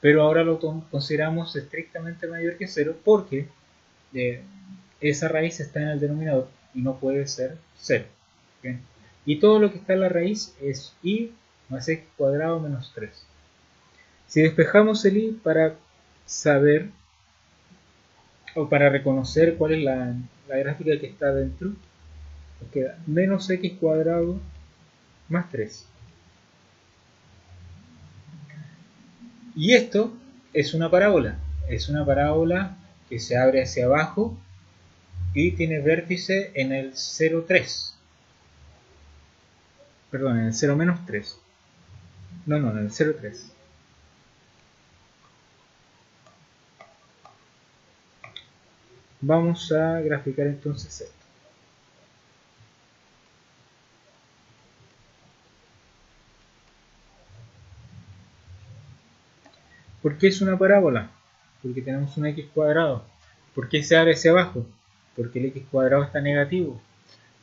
Speaker 2: Pero ahora lo consideramos estrictamente mayor que 0 porque esa raíz está en el denominador y no puede ser 0. ¿Bien? Y todo lo que está en la raíz es y más x cuadrado menos 3. Si despejamos el y para saber o para reconocer cuál es la gráfica que está dentro, nos queda menos x cuadrado más 3. Y esto es una parábola. Es una parábola que se abre hacia abajo y tiene vértice en el 0,3. Perdón, en el 0 menos 3. No, en el 0,3. Vamos a graficar entonces esto. ¿Por qué es una parábola? Porque tenemos un x cuadrado. ¿Por qué se abre hacia abajo? Porque el x cuadrado está negativo.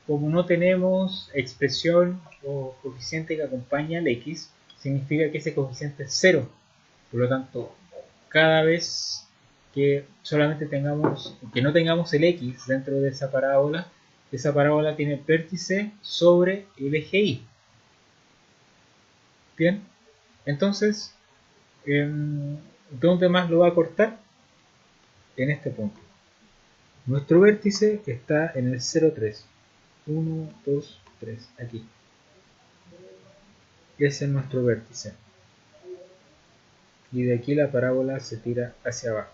Speaker 2: Como no tenemos expresión o coeficiente que acompaña al x, significa que ese coeficiente es 0. Por lo tanto, cada vez que solamente que no tengamos el x dentro de esa parábola tiene vértice sobre el eje y. Bien, entonces, ¿dónde más lo va a cortar? En este punto. Nuestro vértice está en el 0,3. 1, 2, 3, aquí. Ese es nuestro vértice. Y de aquí la parábola se tira hacia abajo.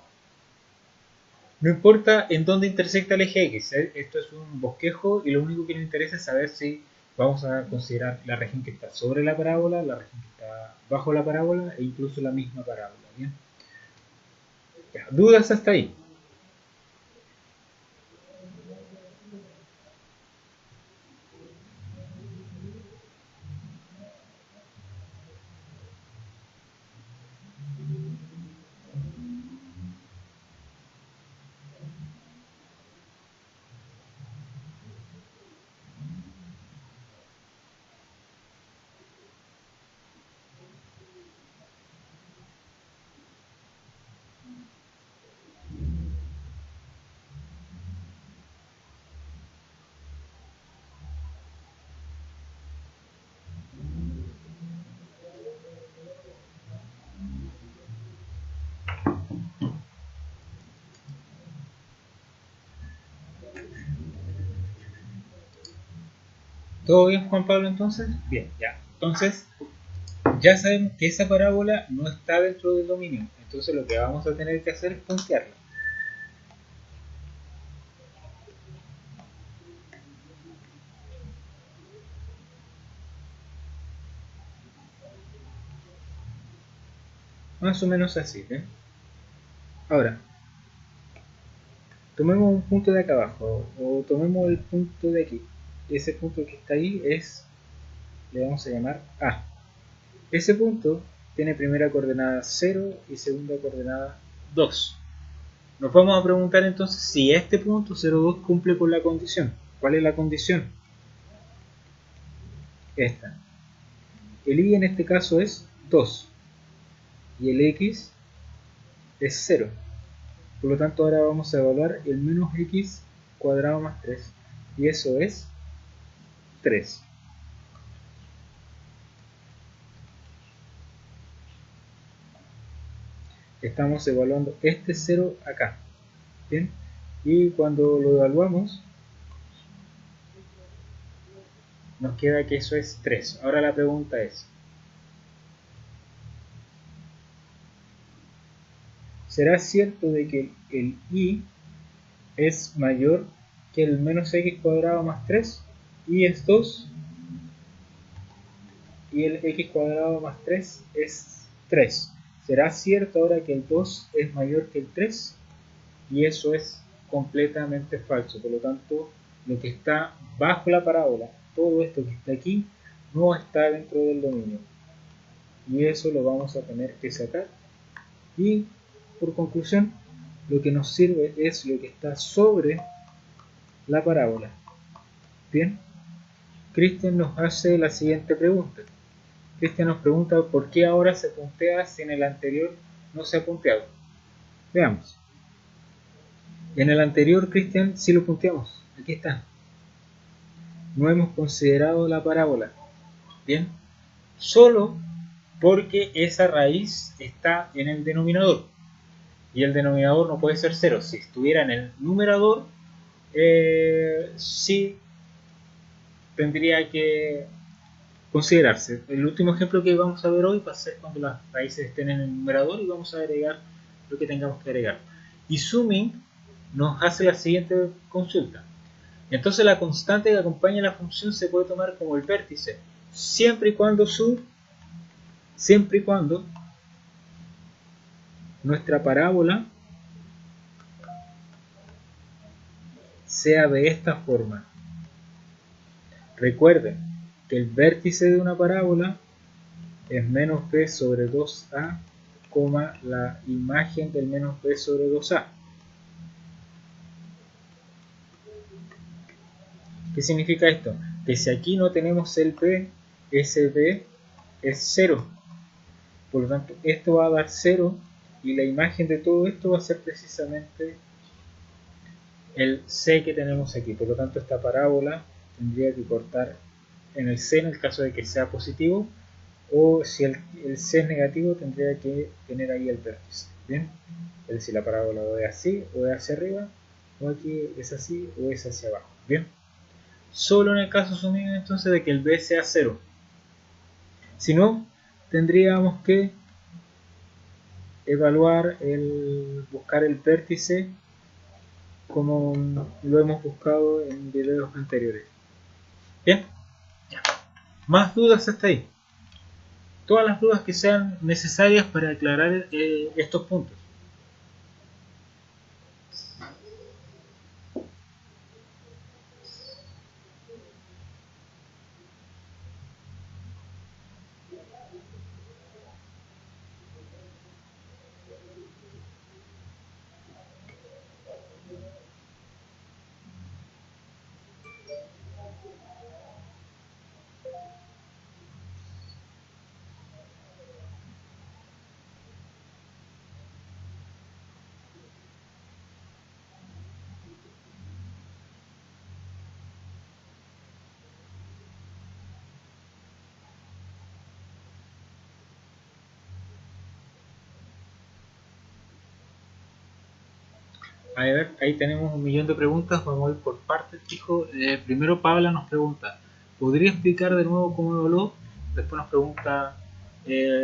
Speaker 2: No importa en dónde intersecta el eje X, esto es un bosquejo y lo único que nos interesa es saber si vamos a considerar la región que está sobre la parábola, la región que está bajo la parábola e incluso la misma parábola. ¿Bien? ¿Dudas hasta ahí? ¿Todo bien, Juan Pablo, entonces? Bien, ya. Entonces, ya sabemos que esa parábola no está dentro del dominio. Entonces lo que vamos a tener que hacer es puntearla. Más o menos así. ¿Eh? Ahora, tomemos un punto de acá abajo o tomemos el punto de aquí. Ese punto que está ahí le vamos a llamar A. Ese punto tiene primera coordenada 0 y segunda coordenada 2. Nos vamos a preguntar entonces si este punto 0, 2 cumple con la condición. ¿Cuál es la condición? Esta. El y en este caso es 2 y el x es 0. Por lo tanto ahora vamos a evaluar el menos x cuadrado más 3 y eso es 3. Estamos evaluando este 0 acá. ¿Bien? Y cuando lo evaluamos nos queda que eso es 3. Ahora la pregunta es, ¿será cierto de que el y es mayor que el menos x cuadrado más 3? Y es 2 y el x cuadrado más 3 es 3. ¿Será cierto ahora que el 2 es mayor que el 3? Y eso es completamente falso. Por lo tanto, lo que está bajo la parábola, todo esto que está aquí, no está dentro del dominio. Y eso lo vamos a tener que sacar. Y por conclusión, lo que nos sirve es lo que está sobre la parábola. Bien, Cristian nos hace la siguiente pregunta. Cristian nos pregunta por qué ahora se puntea si en el anterior no se ha punteado. Veamos. En el anterior, Cristian, sí lo punteamos. Aquí está. No hemos considerado la parábola. Bien. Solo porque esa raíz está en el denominador. Y el denominador no puede ser 0. Si estuviera en el numerador, sí tendría que considerarse. El último ejemplo que vamos a ver hoy va a ser cuando las raíces estén en el numerador y vamos a agregar lo que tengamos que agregar. Y zooming nos hace la siguiente consulta. Entonces la constante que acompaña la función se puede tomar como el vértice, siempre y cuando nuestra parábola sea de esta forma. Recuerden que el vértice de una parábola es menos b sobre 2a, la imagen del menos b sobre 2a. ¿Qué significa esto? Que si aquí no tenemos el b, ese b es 0. Por lo tanto, esto va a dar 0 y la imagen de todo esto va a ser precisamente el c que tenemos aquí. Por lo tanto, esta parábola tendría que cortar en el c en el caso de que sea positivo, o si el c es negativo tendría que tener ahí el vértice. ¿Bien? Es decir, la parábola o es así o es hacia arriba, o aquí es así o es hacia abajo. ¿Bien? Solo en el caso asumido entonces de que el b sea 0. Si no, tendríamos que evaluar buscar el vértice como lo hemos buscado en videos anteriores. Bien, más dudas hasta ahí. Todas las dudas que sean necesarias para aclarar estos puntos. A ver, ahí tenemos 1.000.000 de preguntas, vamos a ir por partes, chicos. Primero Paula nos pregunta, ¿podría explicar de nuevo cómo evaluó? Después nos pregunta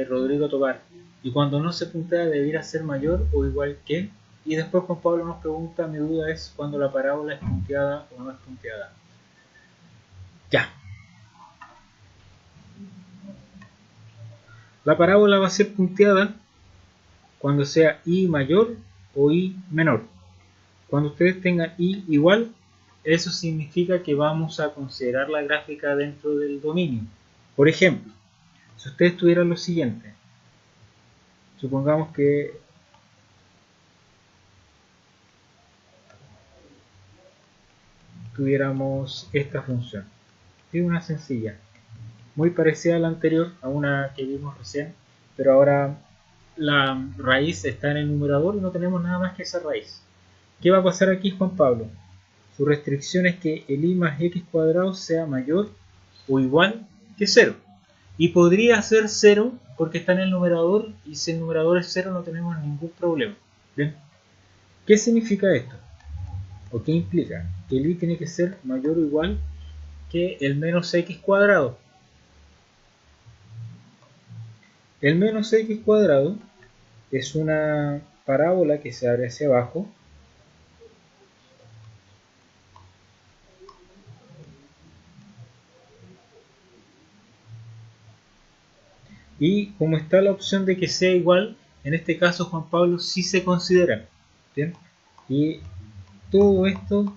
Speaker 2: Rodrigo Tobar, ¿y cuando no se puntea debiera ser mayor o igual que? Y después Juan Pablo nos pregunta, mi duda es cuando la parábola es punteada o no es punteada. Ya. La parábola va a ser punteada cuando sea i mayor o i menor. Cuando ustedes tengan i igual, eso significa que vamos a considerar la gráfica dentro del dominio. Por ejemplo, si ustedes tuvieran lo siguiente, supongamos que tuviéramos esta función. Es una sencilla, muy parecida a la anterior, a una que vimos recién, pero ahora la raíz está en el numerador y no tenemos nada más que esa raíz. ¿Qué va a pasar aquí, Juan Pablo? Su restricción es que el i más x cuadrado sea mayor o igual que 0. Y podría ser 0 porque está en el numerador, y si el numerador es 0 no tenemos ningún problema. ¿Bien? ¿Qué significa esto? ¿O qué implica? Que el i tiene que ser mayor o igual que el menos x cuadrado. El menos x cuadrado es una parábola que se abre hacia abajo y como está la opción de que sea igual, en este caso Juan Pablo sí se considera. ¿Bien? Y todo esto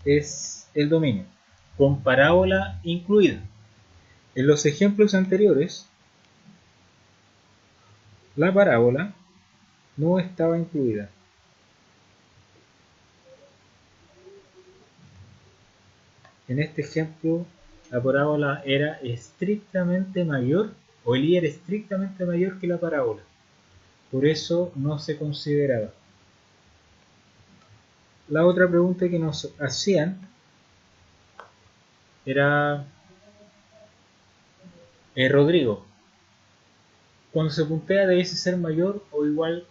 Speaker 2: es el dominio, con parábola incluida. En los ejemplos anteriores, la parábola no estaba incluida. En este ejemplo, la parábola era estrictamente mayor, o el i era estrictamente mayor que la parábola. Por eso no se consideraba. la otra pregunta que nos hacían era, Rodrigo, cuando se puntea debe ser mayor o igual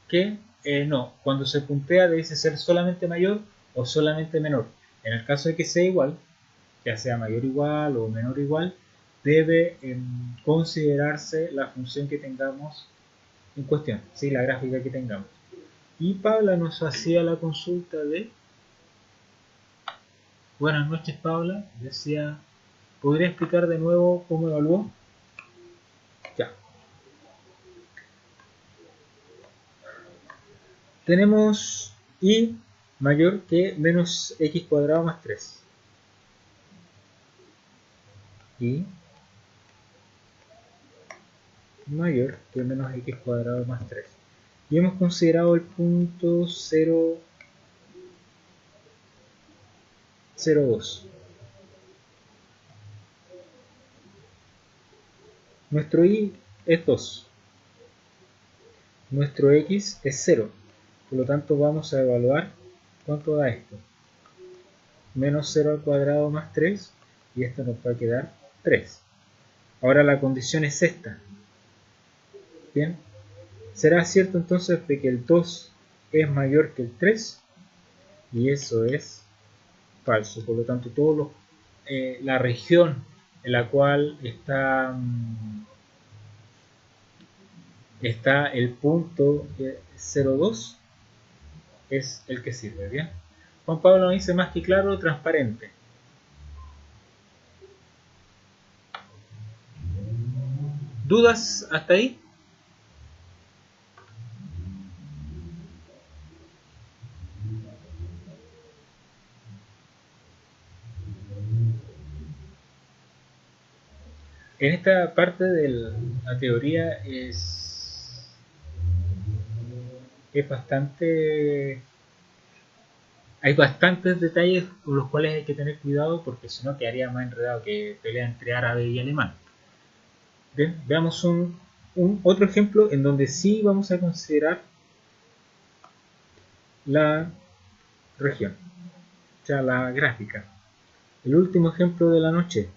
Speaker 2: que, no, cuando se puntea debe ser solamente mayor o solamente menor. En el caso de que sea igual, ya sea mayor igual o menor igual, debe considerarse la función que tengamos en cuestión, ¿sí? La gráfica que tengamos. Y Paula nos hacía la consulta de, buenas noches Paula, decía, ¿podría explicar de nuevo cómo evaluó? Ya. Tenemos y mayor que menos x cuadrado más 3. Y mayor que menos x cuadrado más 3. Y hemos considerado el punto 0,02. Nuestro y es 2. Nuestro x es 0. Por lo tanto vamos a evaluar cuánto da esto. Menos 0 al cuadrado más 3. Y esto nos va a quedar 3. Ahora la condición es esta. Bien. ¿Será cierto entonces de que el 2 es mayor que el 3? Y eso es falso. Por lo tanto, la región en la cual está el punto 0,2 es el que sirve. Bien. Juan Pablo nos dice más que claro, transparente. ¿Dudas hasta ahí? En esta parte de la teoría es bastante... Hay bastantes detalles con los cuales hay que tener cuidado porque si no quedaría más enredado que pelea entre árabe y alemán. Bien, veamos un otro ejemplo en donde sí vamos a considerar la región, o sea, la gráfica. El último ejemplo de la noche,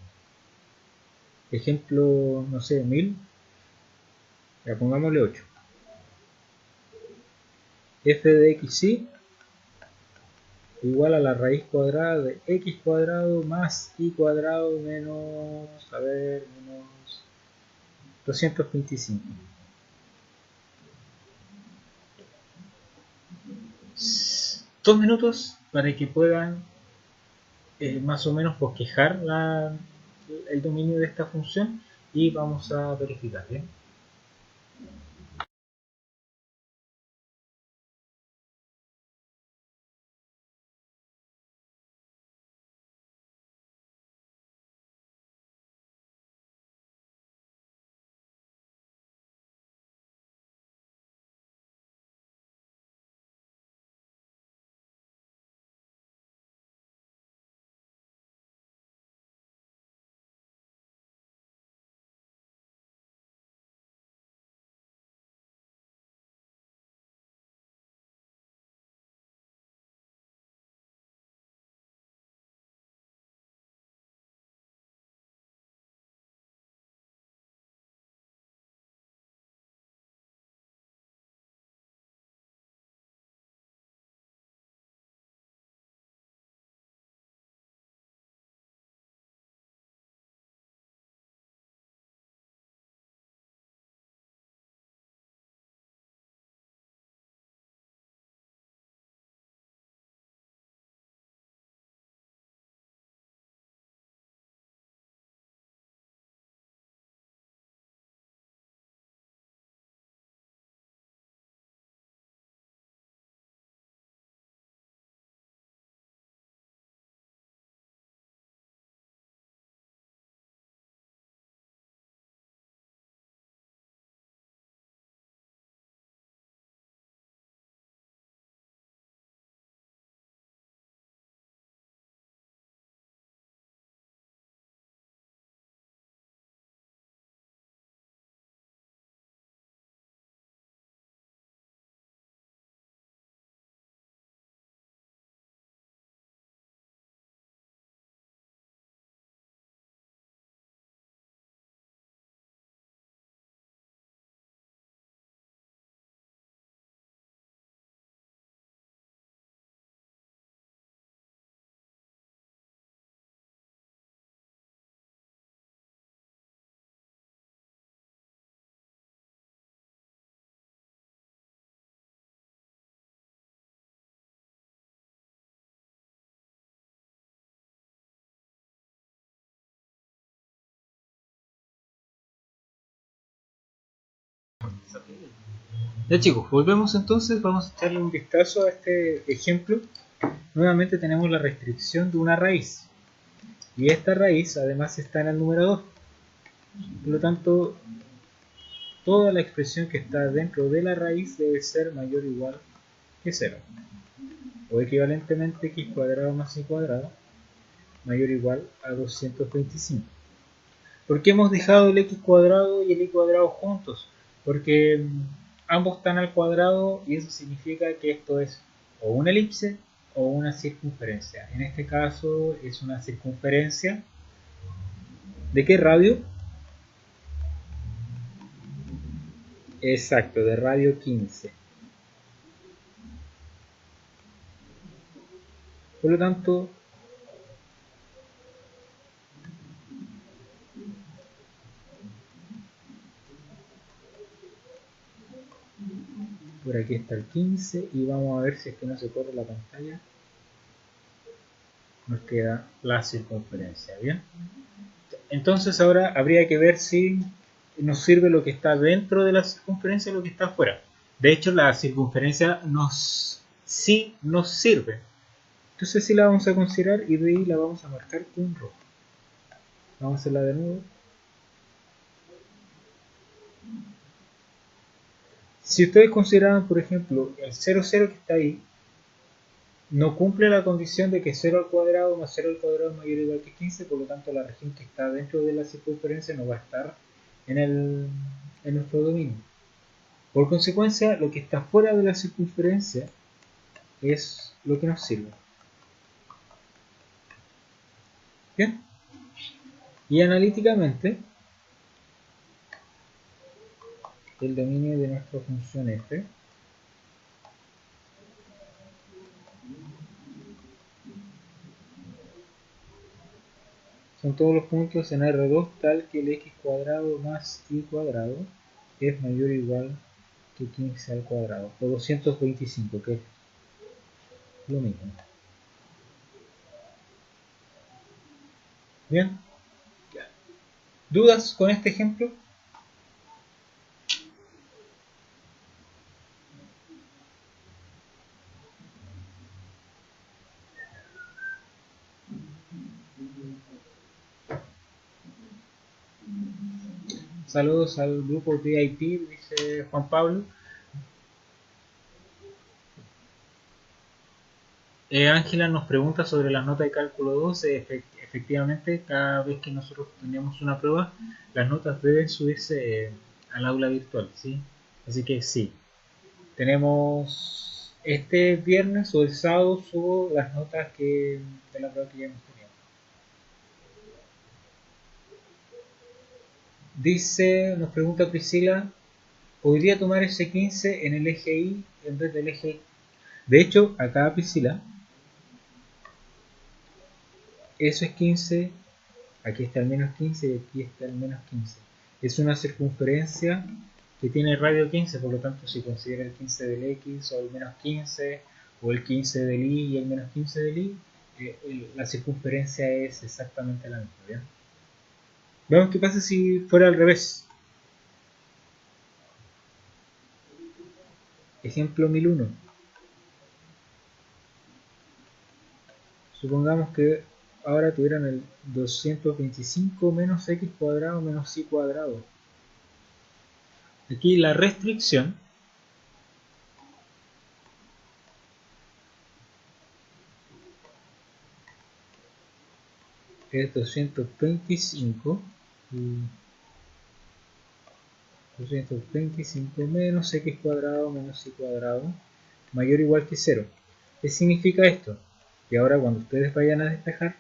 Speaker 2: ejemplo, no sé, 1000, ya pongámosle 8. F de xy igual a la raíz cuadrada de x cuadrado más y cuadrado menos, menos 225. 2 minutos para que puedan más o menos bosquejar el dominio de esta función y vamos a verificar. ¿Bien? Ya chicos, volvemos entonces, vamos a echarle un vistazo a este ejemplo. Nuevamente tenemos la restricción de una raíz. Y esta raíz además está en el número 2. Por lo tanto, toda la expresión que está dentro de la raíz debe ser mayor o igual que 0. O equivalentemente x cuadrado más y cuadrado mayor o igual a 225. ¿Por qué hemos dejado el x cuadrado y el y cuadrado juntos? Porque ambos están al cuadrado y eso significa que esto es o una elipse o una circunferencia. En este caso es una circunferencia. ¿De qué radio? Exacto, de radio 15. Por lo tanto, por aquí está el 15 y vamos a ver si es que no se corre la pantalla. Nos queda la circunferencia, ¿bien? Entonces ahora habría que ver si nos sirve lo que está dentro de la circunferencia o lo que está afuera. De hecho, la circunferencia sí nos sirve. Entonces sí la vamos a considerar y de ahí la vamos a marcar con rojo. Vamos a hacerla de nuevo. Si ustedes consideraban, por ejemplo, el 0, 0 que está ahí, no cumple la condición de que 0 al cuadrado más 0 al cuadrado es mayor o igual que 15, por lo tanto la región que está dentro de la circunferencia no va a estar en nuestro dominio. Por consecuencia, lo que está fuera de la circunferencia es lo que nos sirve. ¿Bien? Y analíticamente, el dominio de nuestra función f son todos los puntos en R2 tal que el x cuadrado más y cuadrado es mayor o igual que 15 al cuadrado, o 225, que es lo mismo. ¿Bien? ¿Dudas con este ejemplo? Saludos al grupo VIP, dice Juan Pablo. Ángela nos pregunta sobre las notas de cálculo 2. Efectivamente, cada vez que nosotros tenemos una prueba, las notas deben subirse al aula virtual, ¿sí? Así que sí, tenemos este viernes o el sábado subo las notas de la prueba que ya hemos tenido. Dice, nos pregunta Priscila, ¿podría tomar ese 15 en el eje Y en vez del eje Y? De hecho, acá Priscila, eso es 15, aquí está el menos 15 y aquí está el menos 15. Es una circunferencia que tiene radio 15, por lo tanto si considera el 15 del X o el menos 15 o el 15 del Y y el menos 15 del Y, la circunferencia es exactamente la misma. ¿Bien? Veamos qué pasa si fuera al revés. Ejemplo 1001. Supongamos que ahora tuvieran el 225 menos x cuadrado menos y cuadrado. Aquí la restricción es 225 menos x cuadrado menos y cuadrado mayor o igual que 0. ¿Qué significa esto? Que ahora cuando ustedes vayan a despejar,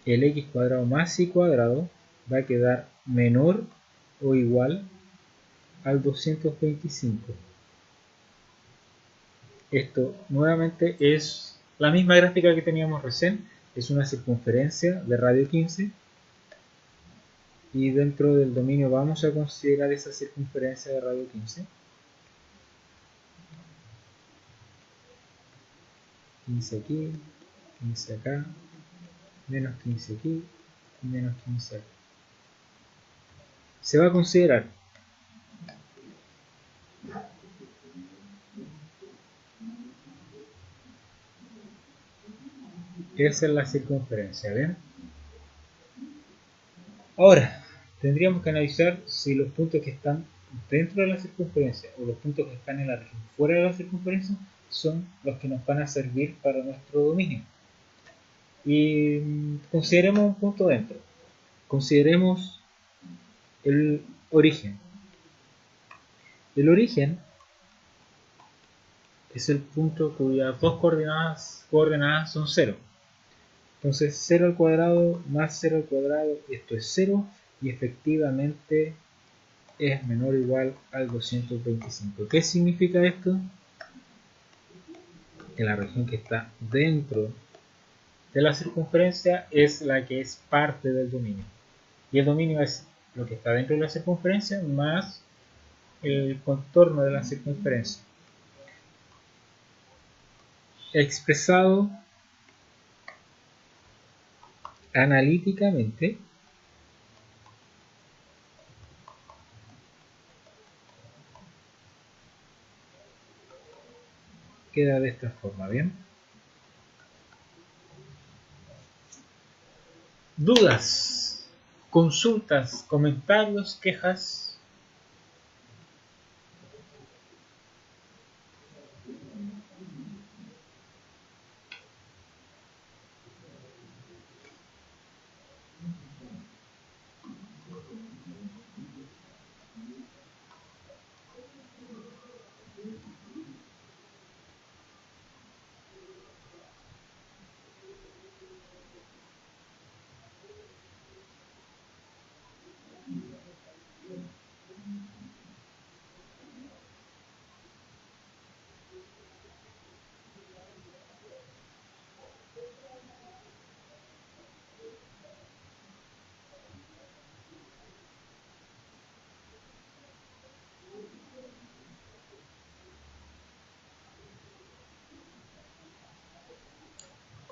Speaker 2: el x cuadrado más y cuadrado va a quedar menor o igual al 225. Esto nuevamente es la misma gráfica que teníamos recién, es una circunferencia de radio 15 y dentro del dominio vamos a considerar esa circunferencia de radio 15. 15 aquí, 15 acá, menos 15 aquí y menos 15 aquí. Se va a considerar Esa es la circunferencia, ¿ven? Ahora, tendríamos que analizar si los puntos que están dentro de la circunferencia o los puntos que están en la región fuera de la circunferencia son los que nos van a servir para nuestro dominio. Y consideremos un punto dentro. Consideremos el origen. El origen es el punto cuyas dos coordenadas son 0. Entonces 0 al cuadrado más 0 al cuadrado, esto es 0 y efectivamente es menor o igual al 225. ¿Qué significa esto? Que la región que está dentro de la circunferencia es la que es parte del dominio. Y el dominio es lo que está dentro de la circunferencia más el contorno de la circunferencia. Expresado analíticamente, queda de esta forma, ¿bien? ¿Dudas, consultas, comentarios, quejas?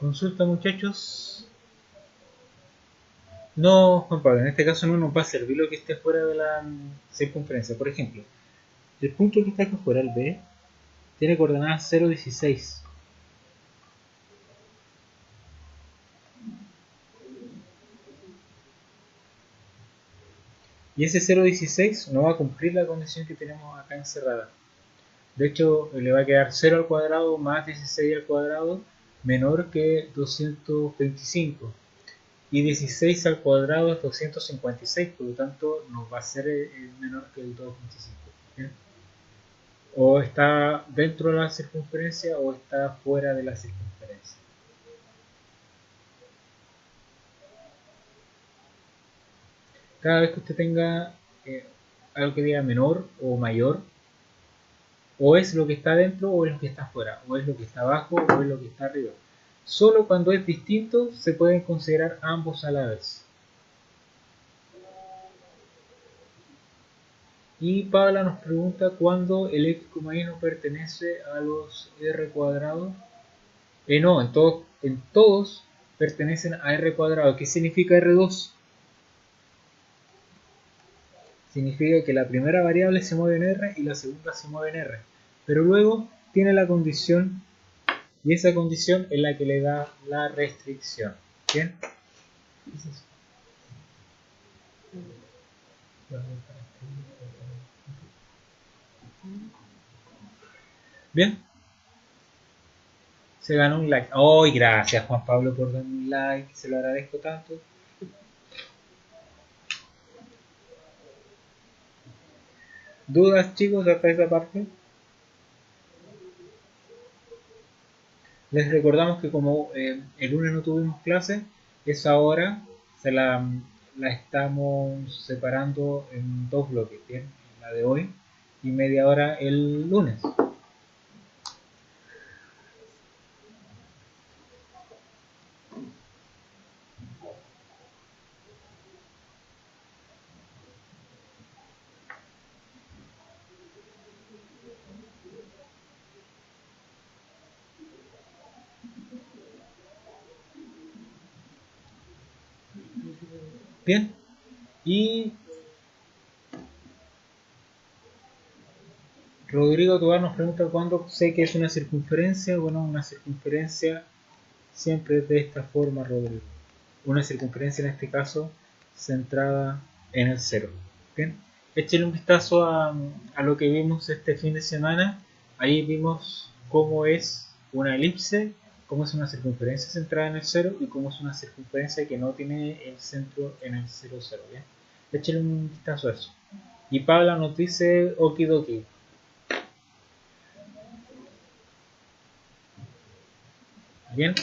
Speaker 2: Consulta, muchachos. No, Juan Pablo, en este caso no nos va a servir lo que esté fuera de la circunferencia. Por ejemplo, el punto que está acá fuera, el B, tiene coordenadas 0, 16. Y ese 0,16 no va a cumplir la condición que tenemos acá encerrada. De hecho, le va a quedar 0 al cuadrado más 16 al cuadrado menor que 225. Y 16 al cuadrado es 256, por lo tanto nos va a ser menor que el 225. ¿Bien? O está dentro de la circunferencia o está fuera de la circunferencia. Cada vez que usted tenga algo que diga menor o mayor, o es lo que está dentro o es lo que está afuera, o es lo que está abajo o es lo que está arriba. Solo cuando es distinto se pueden considerar ambos a la vez. Y Paula nos pregunta cuándo el x, y no pertenece a los r cuadrados. No, en todos pertenecen a r cuadrado. ¿Qué significa r2? Significa que la primera variable se mueve en r y la segunda se mueve en r. Pero luego tiene la condición, y esa condición es la que le da la restricción. ¿Bien? Bien. Se ganó un like. ¡Ay, gracias Juan Pablo por darme un like! Se lo agradezco tanto. ¿Dudas, chicos, hasta esa parte? Les recordamos que como el lunes no tuvimos clase, esa hora la estamos separando en dos bloques, ¿bien? La de hoy y media hora el lunes. Bien, y Rodrigo Tobar nos pregunta cuándo sé que es una circunferencia. Bueno, una circunferencia siempre de esta forma, Rodrigo. Una circunferencia en este caso centrada en el cero. Bien, échale un vistazo a lo que vimos este fin de semana. Ahí vimos cómo es una elipse, cómo es una circunferencia centrada en el cero y cómo es una circunferencia que no tiene el centro en el 0, 0. ¿Bien? Échale un vistazo a eso. Y Paula nos dice okidoki. Bien,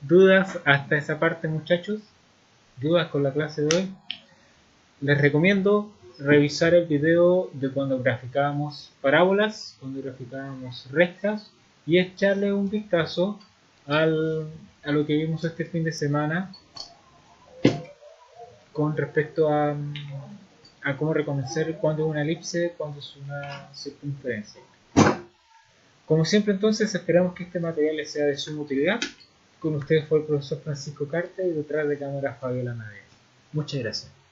Speaker 2: ¿dudas hasta esa parte, muchachos? ¿Dudas con la clase de hoy? Les recomiendo revisar el video de cuando graficábamos parábolas, cuando graficábamos rectas, y echarle un vistazo a lo que vimos este fin de semana con respecto a cómo reconocer cuándo es una elipse, cuándo es una circunferencia. Como siempre, entonces, esperamos que este material les sea de suma utilidad. Con ustedes fue el profesor Francisco Carta y detrás de cámara Fabiola Navia. Muchas gracias.